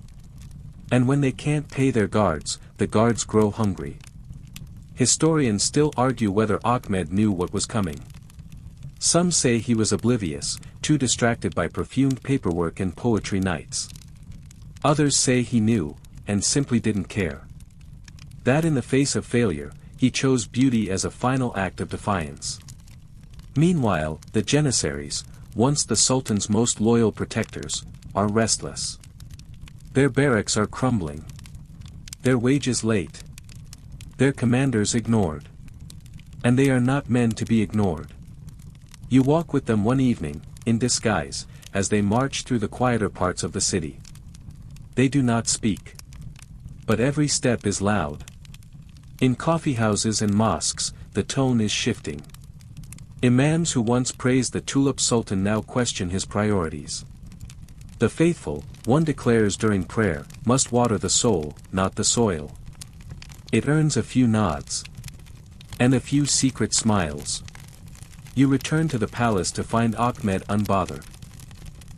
And when they can't pay their guards, the guards grow hungry. Historians still argue whether Ahmed knew what was coming. Some say he was oblivious, too distracted by perfumed paperwork and poetry nights. Others say he knew, and simply didn't care. That in the face of failure, he chose beauty as a final act of defiance. Meanwhile, the Janissaries, once the Sultan's most loyal protectors, are restless. Their barracks are crumbling. Their wages late. Their commanders ignored. And they are not men to be ignored. You walk with them one evening, in disguise, as they march through the quieter parts of the city. They do not speak. But every step is loud. In coffeehouses and mosques, the tone is shifting. Imams who once praised the Tulip Sultan now question his priorities. The faithful, one declares during prayer, must water the soul, not the soil. It earns a few nods. And a few secret smiles. You return to the palace to find Ahmed unbothered.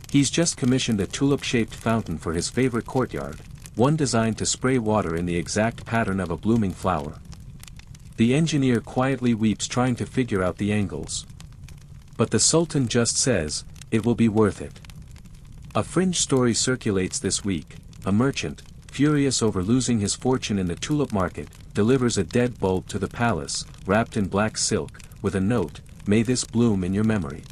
He's just commissioned a tulip-shaped fountain for his favorite courtyard, one designed to spray water in the exact pattern of a blooming flower. The engineer quietly weeps trying to figure out the angles. But the Sultan just says, "It will be worth it." A fringe story circulates this week. A merchant, furious over losing his fortune in the tulip market, delivers a dead bulb to the palace, wrapped in black silk, with a note, "May this bloom in your memory."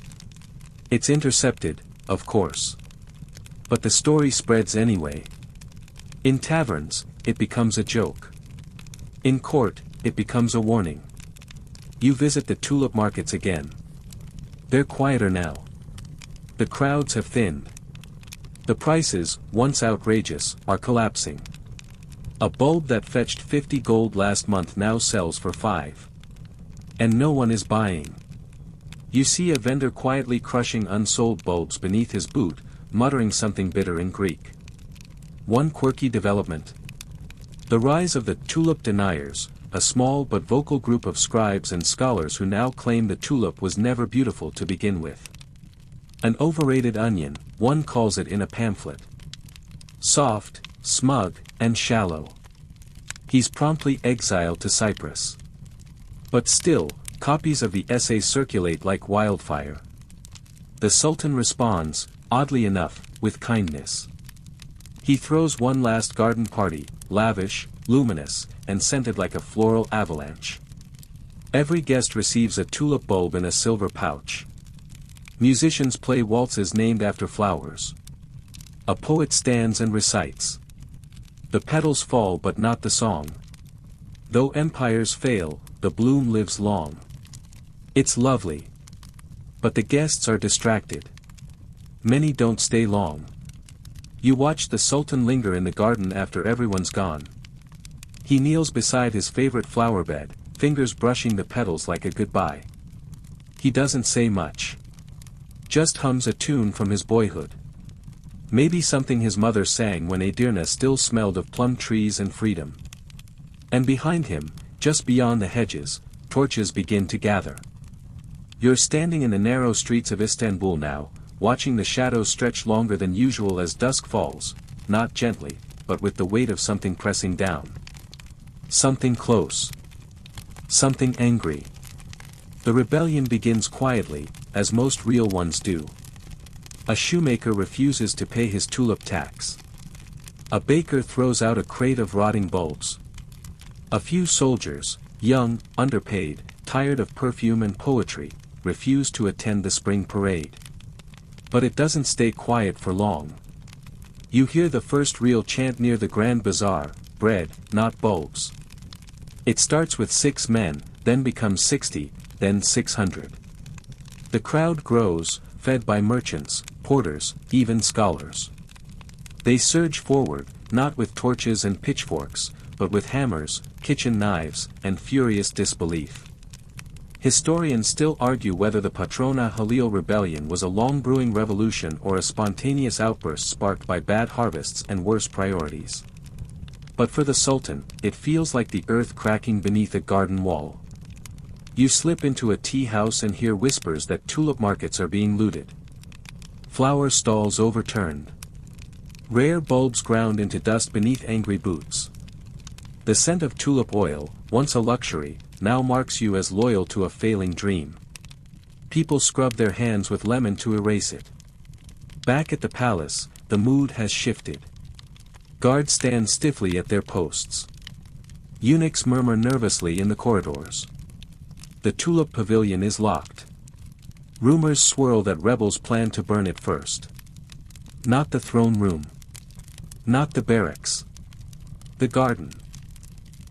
It's intercepted, of course. But the story spreads anyway. In taverns, it becomes a joke. In court, it becomes a warning. You visit the tulip markets again. They're quieter now. The crowds have thinned. The prices, once outrageous, are collapsing. A bulb that fetched 50 gold last month now sells for 5. And no one is buying. You see a vendor quietly crushing unsold bulbs beneath his boot, muttering something bitter in Greek. One quirky development. The rise of the tulip deniers, a small but vocal group of scribes and scholars who now claim the tulip was never beautiful to begin with. An overrated onion, one calls it in a pamphlet. Soft, smug, and shallow. He's promptly exiled to Cyprus. But still, copies of the essay circulate like wildfire. The Sultan responds, oddly enough, with kindness. He throws one last garden party, lavish, luminous, and scented like a floral avalanche. Every guest receives a tulip bulb in a silver pouch. Musicians play waltzes named after flowers. A poet stands and recites. The petals fall but not the song. Though empires fail, the bloom lives long. It's lovely. But the guests are distracted. Many don't stay long. You watch the Sultan linger in the garden after everyone's gone. He kneels beside his favorite flower bed, fingers brushing the petals like a goodbye. He doesn't say much. Just hums a tune from his boyhood. Maybe something his mother sang when Edirne still smelled of plum trees and freedom. And behind him, just beyond the hedges, torches begin to gather. You're standing in the narrow streets of Istanbul now, watching the shadows stretch longer than usual as dusk falls, not gently, but with the weight of something pressing down. Something close. Something angry. The rebellion begins quietly, as most real ones do. A shoemaker refuses to pay his tulip tax. A baker throws out a crate of rotting bulbs. A few soldiers, young, underpaid, tired of perfume and poetry, refuse to attend the spring parade. But it doesn't stay quiet for long. You hear the first real chant near the Grand Bazaar, bread, not bulbs. It starts with 6 men, then becomes 60, then 600. The crowd grows, fed by merchants, porters, even scholars. They surge forward, not with torches and pitchforks, but with hammers, kitchen knives, and furious disbelief. Historians still argue whether the Patrona Halil rebellion was a long-brewing revolution or a spontaneous outburst sparked by bad harvests and worse priorities. But for the Sultan, it feels like the earth cracking beneath a garden wall. You slip into a tea house and hear whispers that tulip markets are being looted. Flower stalls overturned. Rare bulbs ground into dust beneath angry boots. The scent of tulip oil, once a luxury, now marks you as loyal to a failing dream. People scrub their hands with lemon to erase it. Back at the palace, the mood has shifted. Guards stand stiffly at their posts. Eunuchs murmur nervously in the corridors. The Tulip Pavilion is locked. Rumors swirl that rebels plan to burn it first. Not the throne room. Not the barracks. The garden.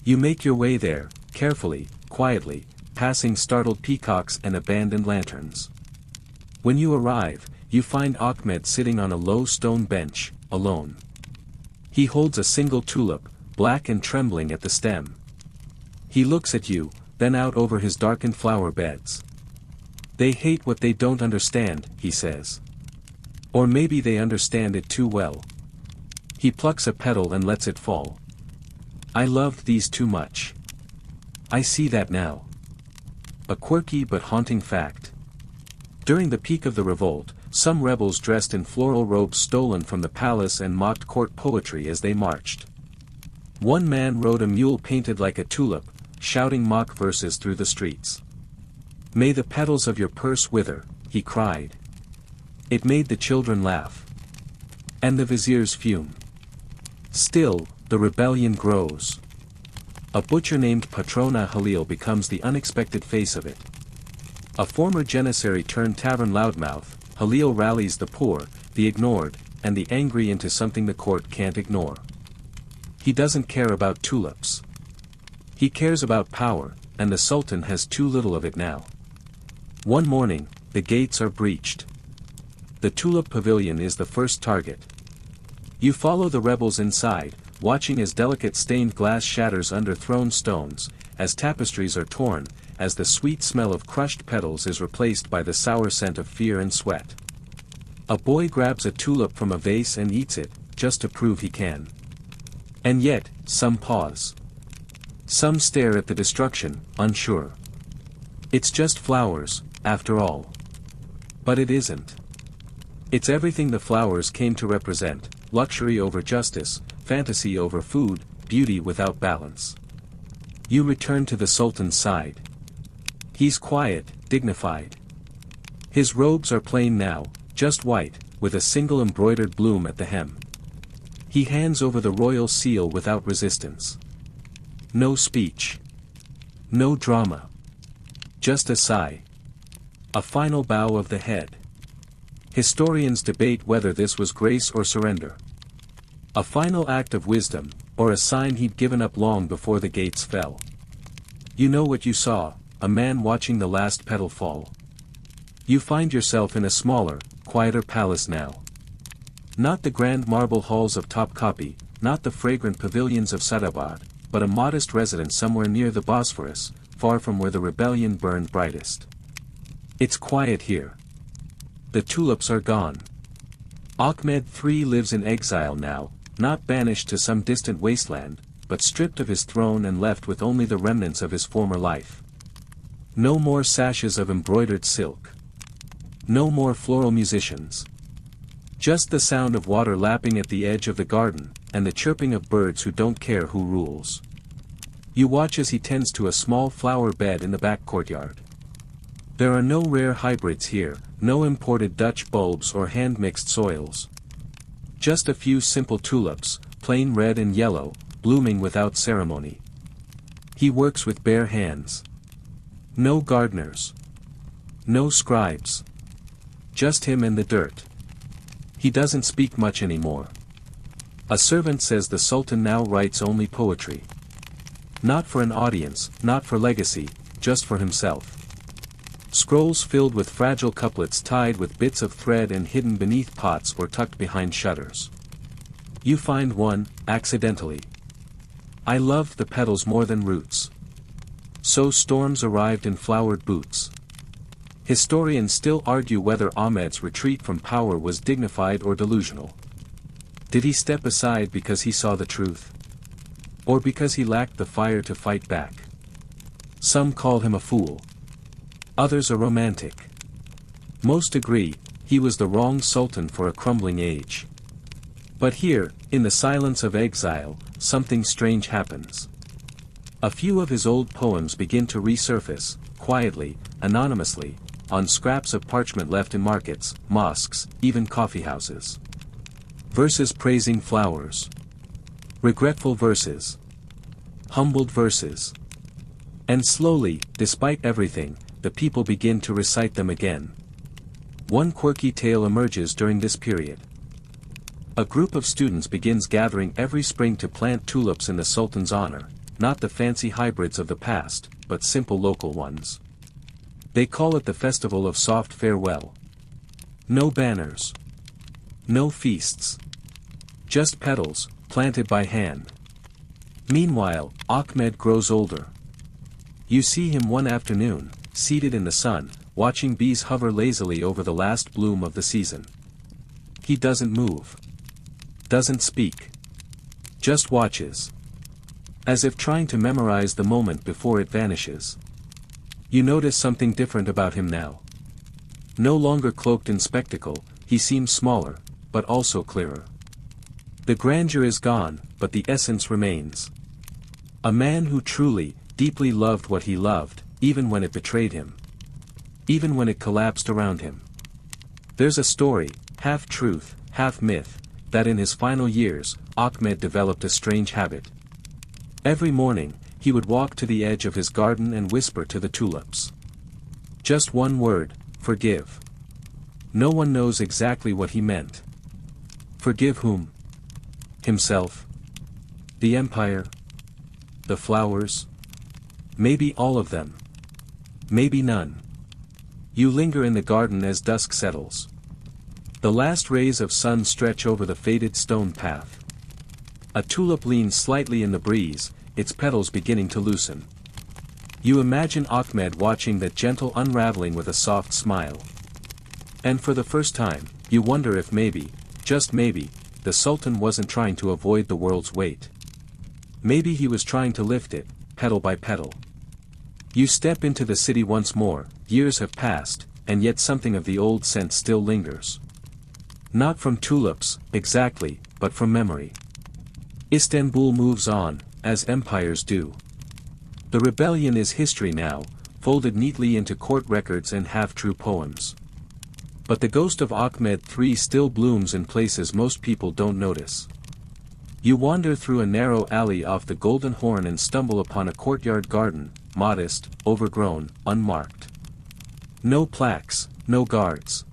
You make your way there, carefully, quietly, passing startled peacocks and abandoned lanterns. When you arrive, you find Ahmed sitting on a low stone bench, alone. He holds a single tulip, black and trembling at the stem. He looks at you, then out over his darkened flower beds. They hate what they don't understand, he says. Or maybe they understand it too well. He plucks a petal and lets it fall. I loved these too much. I see that now. A quirky but haunting fact. During the peak of the revolt, some rebels dressed in floral robes stolen from the palace and mocked court poetry as they marched. One man rode a mule painted like a tulip, shouting mock verses through the streets. May the petals of your purse wither, he cried. It made the children laugh. And the viziers fume. Still, the rebellion grows. A butcher named Patrona Halil becomes the unexpected face of it. A former janissary turned tavern loudmouth, Halil rallies the poor, the ignored, and the angry into something the court can't ignore. He doesn't care about tulips. He cares about power, and the Sultan has too little of it now. One morning, the gates are breached. The Tulip Pavilion is the first target. You follow the rebels inside, watching as delicate stained glass shatters under thrown stones, as tapestries are torn, as the sweet smell of crushed petals is replaced by the sour scent of fear and sweat. A boy grabs a tulip from a vase and eats it, just to prove he can. And yet, some pause. Some stare at the destruction, unsure. It's just flowers, after all. But it isn't. It's everything the flowers came to represent: luxury over justice, fantasy over food, beauty without balance. You return to the Sultan's side. He's quiet, dignified. His robes are plain now, just white, with a single embroidered bloom at the hem. He hands over the royal seal without resistance. No speech. No drama. Just a sigh. A final bow of the head. Historians debate whether this was grace or surrender. A final act of wisdom, or a sign he'd given up long before the gates fell. You know what you saw, a man watching the last petal fall. You find yourself in a smaller, quieter palace now. Not the grand marble halls of Topkapi, not the fragrant pavilions of Sadabad, but a modest residence somewhere near the Bosphorus, far from where the rebellion burned brightest. It's quiet here. The tulips are gone. Ahmed III lives in exile now, not banished to some distant wasteland, but stripped of his throne and left with only the remnants of his former life. No more sashes of embroidered silk. No more floral musicians. Just the sound of water lapping at the edge of the garden, and the chirping of birds who don't care who rules. You watch as he tends to a small flower bed in the back courtyard. There are no rare hybrids here, no imported Dutch bulbs or hand-mixed soils. Just a few simple tulips, plain red and yellow, blooming without ceremony. He works with bare hands. No gardeners. No scribes. Just him and the dirt. He doesn't speak much anymore. A servant says the Sultan now writes only poetry. Not for an audience, not for legacy, just for himself. Scrolls filled with fragile couplets tied with bits of thread and hidden beneath pots or tucked behind shutters. You find one, accidentally. I loved the petals more than roots. So storms arrived in flowered boots. Historians still argue whether Ahmed's retreat from power was dignified or delusional. Did he step aside because he saw the truth? Or because he lacked the fire to fight back? Some call him a fool. Others a romantic. Most agree, he was the wrong sultan for a crumbling age. But here, in the silence of exile, something strange happens. A few of his old poems begin to resurface, quietly, anonymously, on scraps of parchment left in markets, mosques, even coffeehouses. Verses praising flowers. Regretful verses. Humbled verses. And slowly, despite everything, the people begin to recite them again. One quirky tale emerges during this period. A group of students begins gathering every spring to plant tulips in the Sultan's honor, not the fancy hybrids of the past, but simple local ones. They call it the Festival of Soft Farewell. No banners. No feasts. Just petals, planted by hand. Meanwhile, Ahmed grows older. You see him one afternoon, seated in the sun, watching bees hover lazily over the last bloom of the season. He doesn't move. Doesn't speak. Just watches. As if trying to memorize the moment before it vanishes. You notice something different about him now. No longer cloaked in spectacle, he seems smaller, but also clearer. The grandeur is gone, but the essence remains. A man who truly, deeply loved what he loved, even when it betrayed him. Even when it collapsed around him. There's a story, half truth, half myth, that in his final years, Ahmed developed a strange habit. Every morning, he would walk to the edge of his garden and whisper to the tulips. Just one word, forgive. No one knows exactly what he meant. Forgive whom? Himself? The empire? The flowers? Maybe all of them. Maybe none. You linger in the garden as dusk settles. The last rays of sun stretch over the faded stone path. A tulip leans slightly in the breeze, its petals beginning to loosen. You imagine Ahmed watching that gentle unraveling with a soft smile. And for the first time, you wonder if maybe, just maybe, the Sultan wasn't trying to avoid the world's weight. Maybe he was trying to lift it, petal by petal. You step into the city once more, years have passed, and yet something of the old scent still lingers. Not from tulips, exactly, but from memory. Istanbul moves on, as empires do. The rebellion is history now, folded neatly into court records and half-true poems. But the ghost of Ahmed III still blooms in places most people don't notice. You wander through a narrow alley off the Golden Horn and stumble upon a courtyard garden, modest, overgrown, unmarked. No plaques, no guards.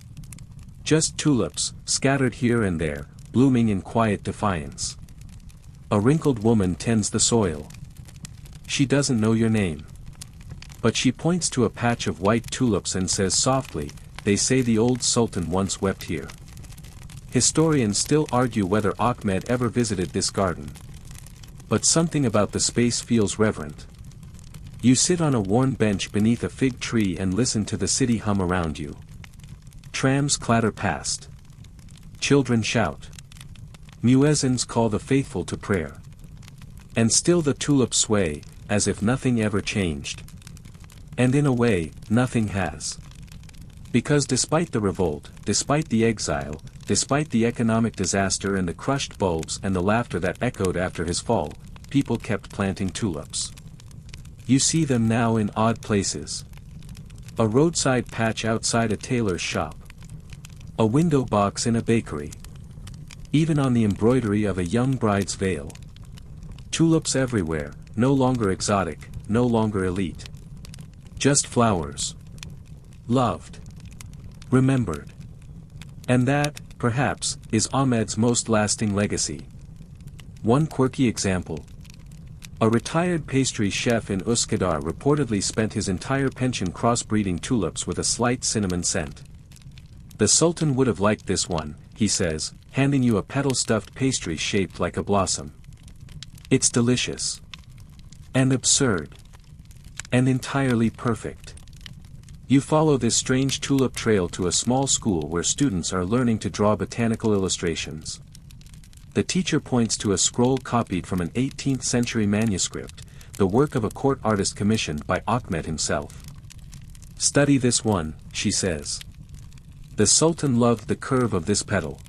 Just tulips, scattered here and there, blooming in quiet defiance. A wrinkled woman tends the soil. She doesn't know your name. But she points to a patch of white tulips and says softly, "They say the old Sultan once wept here." Historians still argue whether Ahmed ever visited this garden. But something about the space feels reverent. You sit on a worn bench beneath a fig tree and listen to the city hum around you. Trams clatter past. Children shout. Muezzins call the faithful to prayer. And still the tulips sway, as if nothing ever changed. And in a way, nothing has. Because despite the revolt, despite the exile, despite the economic disaster and the crushed bulbs and the laughter that echoed after his fall, people kept planting tulips. You see them now in odd places. A roadside patch outside a tailor's shop. A window box in a bakery. Even on the embroidery of a young bride's veil. Tulips everywhere, no longer exotic, no longer elite. Just flowers. Loved. Remembered. And that, perhaps, is Ahmed's most lasting legacy. One quirky example. A retired pastry chef in Üsküdar reportedly spent his entire pension crossbreeding tulips with a slight cinnamon scent. The Sultan would have liked this one, he says, handing you a petal-stuffed pastry shaped like a blossom. It's delicious. And absurd. And entirely perfect. You follow this strange tulip trail to a small school where students are learning to draw botanical illustrations. The teacher points to a scroll copied from an 18th century manuscript, the work of a court artist commissioned by Ahmed himself. "Study this one," she says. "The Sultan loved the curve of this petal.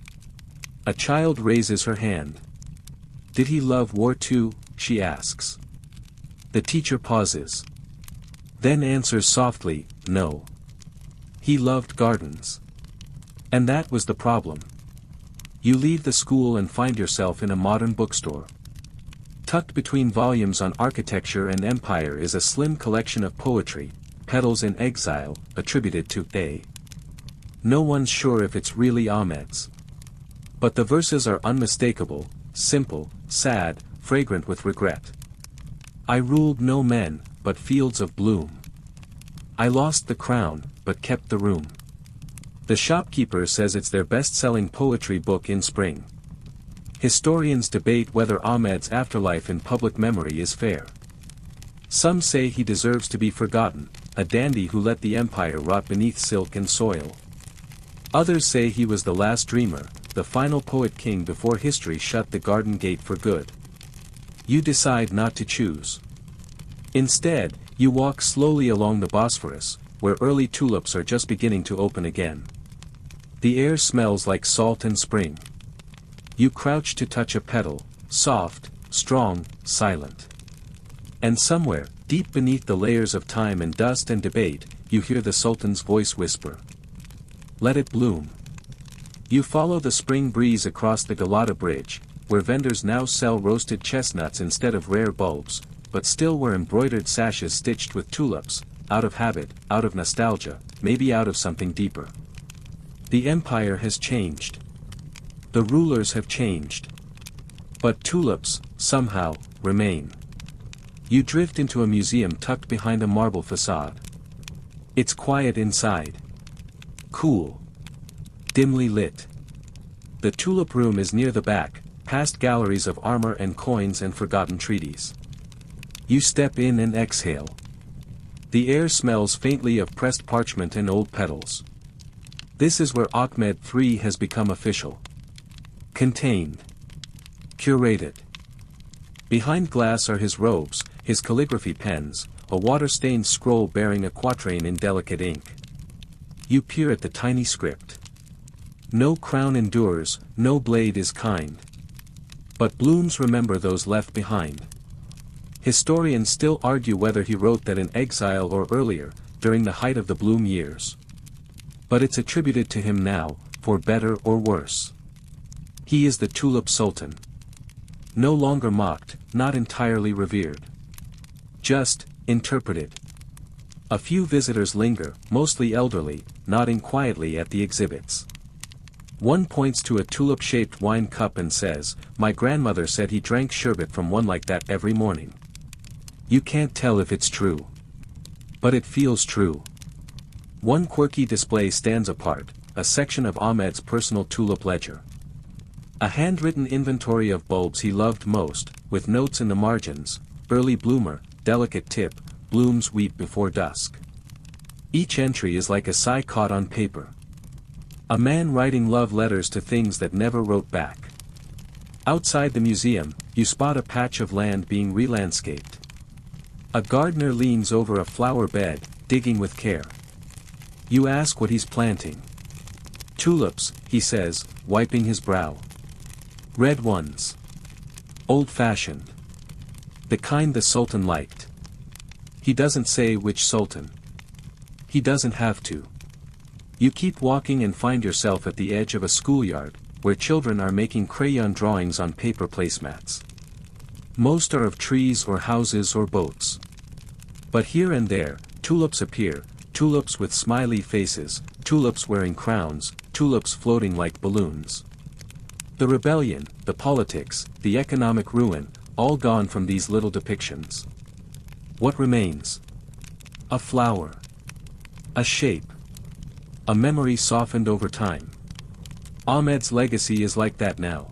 A child raises her hand. Did he love war too? She asks. The teacher pauses. Then answers softly, no. He loved gardens. And that was the problem. You leave the school and find yourself in a modern bookstore. Tucked between volumes on architecture and empire is a slim collection of poetry, Petals in Exile, attributed to A. No one's sure if it's really Ahmed's. But the verses are unmistakable, simple, sad, fragrant with regret. I ruled no men, but fields of bloom. I lost the crown, but kept the room. The shopkeeper says it's their best-selling poetry book in spring. Historians debate whether Ahmed's afterlife in public memory is fair. Some say he deserves to be forgotten, a dandy who let the empire rot beneath silk and soil. Others say he was the last dreamer, the final poet king before history shut the garden gate for good. You decide not to choose. Instead, you walk slowly along the Bosphorus, where early tulips are just beginning to open again. The air smells like salt and spring. You crouch to touch a petal, soft, strong, silent. And somewhere, deep beneath the layers of time and dust and debate, you hear the Sultan's voice whisper. Let it bloom. You follow the spring breeze across the Galata Bridge, where vendors now sell roasted chestnuts instead of rare bulbs, but still wear embroidered sashes stitched with tulips, out of habit, out of nostalgia, maybe out of something deeper. The empire has changed. The rulers have changed. But tulips, somehow, remain. You drift into a museum tucked behind a marble facade. It's quiet inside. Cool. Dimly lit. The tulip room is near the back, past galleries of armor and coins and forgotten treaties. You step in and exhale. The air smells faintly of pressed parchment and old petals. This is where Ahmed III has become official. Contained. Curated. Behind glass are his robes, his calligraphy pens, a water-stained scroll bearing a quatrain in delicate ink. You peer at the tiny script. No crown endures, no blade is kind. But blooms remember those left behind. Historians still argue whether he wrote that in exile or earlier, during the height of the bloom years. But it's attributed to him now, for better or worse. He is the Tulip Sultan. No longer mocked, not entirely revered. Just, interpreted. A few visitors linger, mostly elderly, nodding quietly at the exhibits. One points to a tulip-shaped wine cup and says, "My grandmother said he drank sherbet from one like that every morning." You can't tell if it's true. But it feels true. One quirky display stands apart, a section of Ahmed's personal tulip ledger. A handwritten inventory of bulbs he loved most, with notes in the margins: early bloomer, delicate tip, blooms weep before dusk. Each entry is like a sigh caught on paper. A man writing love letters to things that never wrote back. Outside the museum, you spot a patch of land being re-landscaped. A gardener leans over a flower bed, digging with care. You ask what he's planting. Tulips, he says, wiping his brow. Red ones. Old-fashioned. The kind the Sultan liked. He doesn't say which Sultan. He doesn't have to. You keep walking and find yourself at the edge of a schoolyard, where children are making crayon drawings on paper placemats. Most are of trees or houses or boats. But here and there, tulips appear, tulips with smiley faces, tulips wearing crowns, tulips floating like balloons. The rebellion, the politics, the economic ruin, all gone from these little depictions. What remains? A flower. A shape. A memory softened over time. Ahmed's legacy is like that now.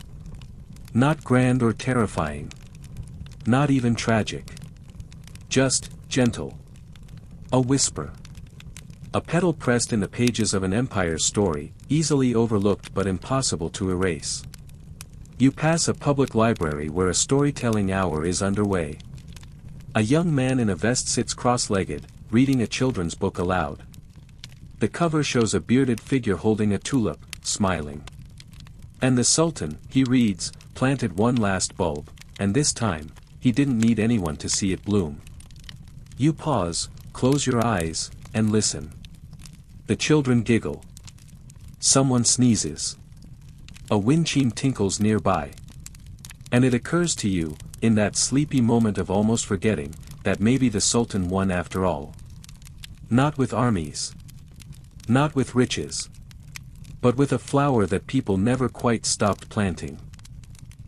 Not grand or terrifying. Not even tragic. Just, gentle. A whisper. A petal pressed in the pages of an empire's story, easily overlooked but impossible to erase. You pass a public library where a storytelling hour is underway. A young man in a vest sits cross-legged, reading a children's book aloud. The cover shows a bearded figure holding a tulip, smiling. And the Sultan, he reads, planted one last bulb, and this time, he didn't need anyone to see it bloom. You pause, close your eyes, and listen. The children giggle. Someone sneezes. A wind chime tinkles nearby. And it occurs to you, in that sleepy moment of almost forgetting, that maybe the Sultan won after all. Not with armies. Not with riches. But with a flower that people never quite stopped planting.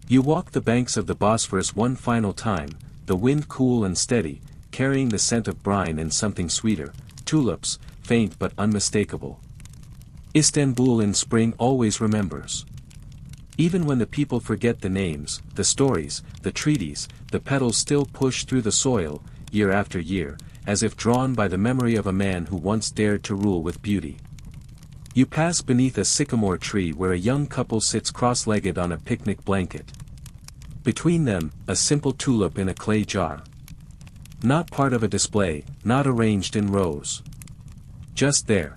You walk the banks of the Bosphorus one final time, the wind cool and steady, carrying the scent of brine and something sweeter, tulips, faint but unmistakable. Istanbul in spring always remembers. Even when the people forget the names, the stories, the treaties, the petals still push through the soil, year after year, as if drawn by the memory of a man who once dared to rule with beauty. You pass beneath a sycamore tree where a young couple sits cross-legged on a picnic blanket. Between them, a simple tulip in a clay jar. Not part of a display, not arranged in rows. Just there.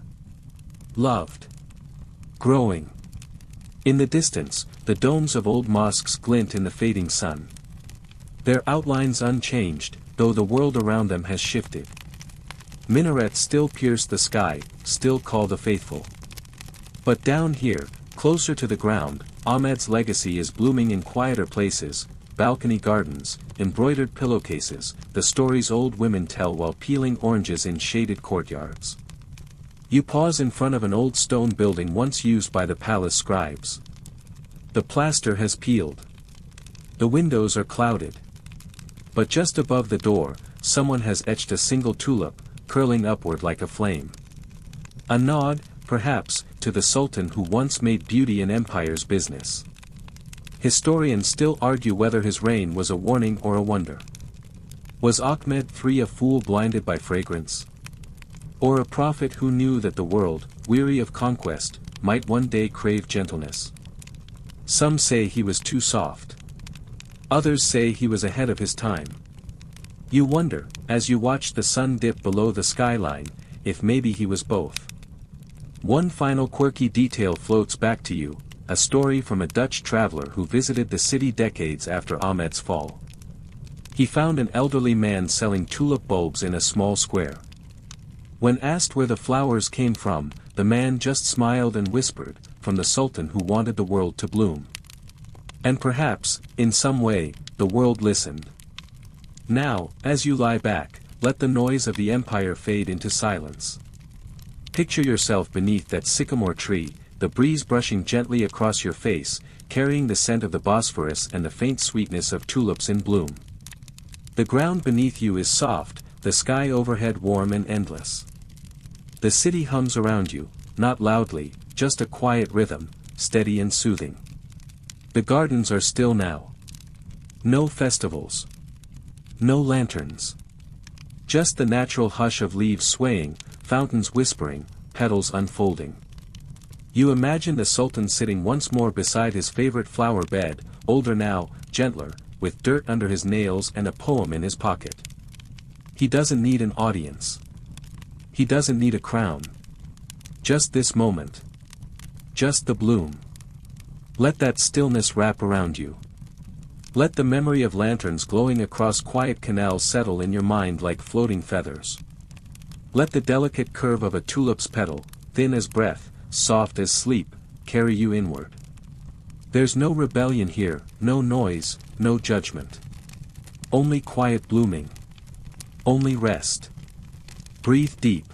Loved. Growing. In the distance, the domes of old mosques glint in the fading sun. Their outlines unchanged, though the world around them has shifted. Minarets still pierce the sky, still call the faithful. But down here, closer to the ground, Ahmed's legacy is blooming in quieter places, balcony gardens, embroidered pillowcases, the stories old women tell while peeling oranges in shaded courtyards. You pause in front of an old stone building once used by the palace scribes. The plaster has peeled. The windows are clouded. But just above the door, someone has etched a single tulip, curling upward like a flame. A nod, perhaps, to the Sultan who once made beauty an empire's business. Historians still argue whether his reign was a warning or a wonder. Was Ahmed III a fool blinded by fragrance? Or a prophet who knew that the world, weary of conquest, might one day crave gentleness? Some say he was too soft. Others say he was ahead of his time. You wonder, as you watch the sun dip below the skyline, if maybe he was both. One final quirky detail floats back to you, a story from a Dutch traveler who visited the city decades after Ahmed's fall. He found an elderly man selling tulip bulbs in a small square. When asked where the flowers came from, the man just smiled and whispered, from the Sultan who wanted the world to bloom. And perhaps, in some way, the world listened. Now, as you lie back, let the noise of the empire fade into silence. Picture yourself beneath that sycamore tree, the breeze brushing gently across your face, carrying the scent of the Bosphorus and the faint sweetness of tulips in bloom. The ground beneath you is soft, the sky overhead warm and endless. The city hums around you, not loudly, just a quiet rhythm, steady and soothing. The gardens are still now. No festivals. No lanterns. Just the natural hush of leaves swaying, fountains whispering, petals unfolding. You imagine the Sultan sitting once more beside his favorite flower bed, older now, gentler, with dirt under his nails and a poem in his pocket. He doesn't need an audience. He doesn't need a crown. Just this moment. Just the bloom. Let that stillness wrap around you. Let the memory of lanterns glowing across quiet canals settle in your mind like floating feathers. Let the delicate curve of a tulip's petal, thin as breath, soft as sleep, carry you inward. There's no rebellion here, no noise, no judgment. Only quiet blooming. Only rest. Breathe deep.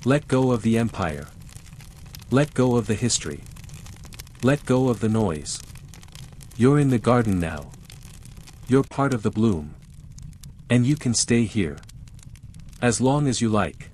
Let go of the empire. Let go of the history. Let go of the noise. You're in the garden now. You're part of the bloom. And you can stay here. As long as you like.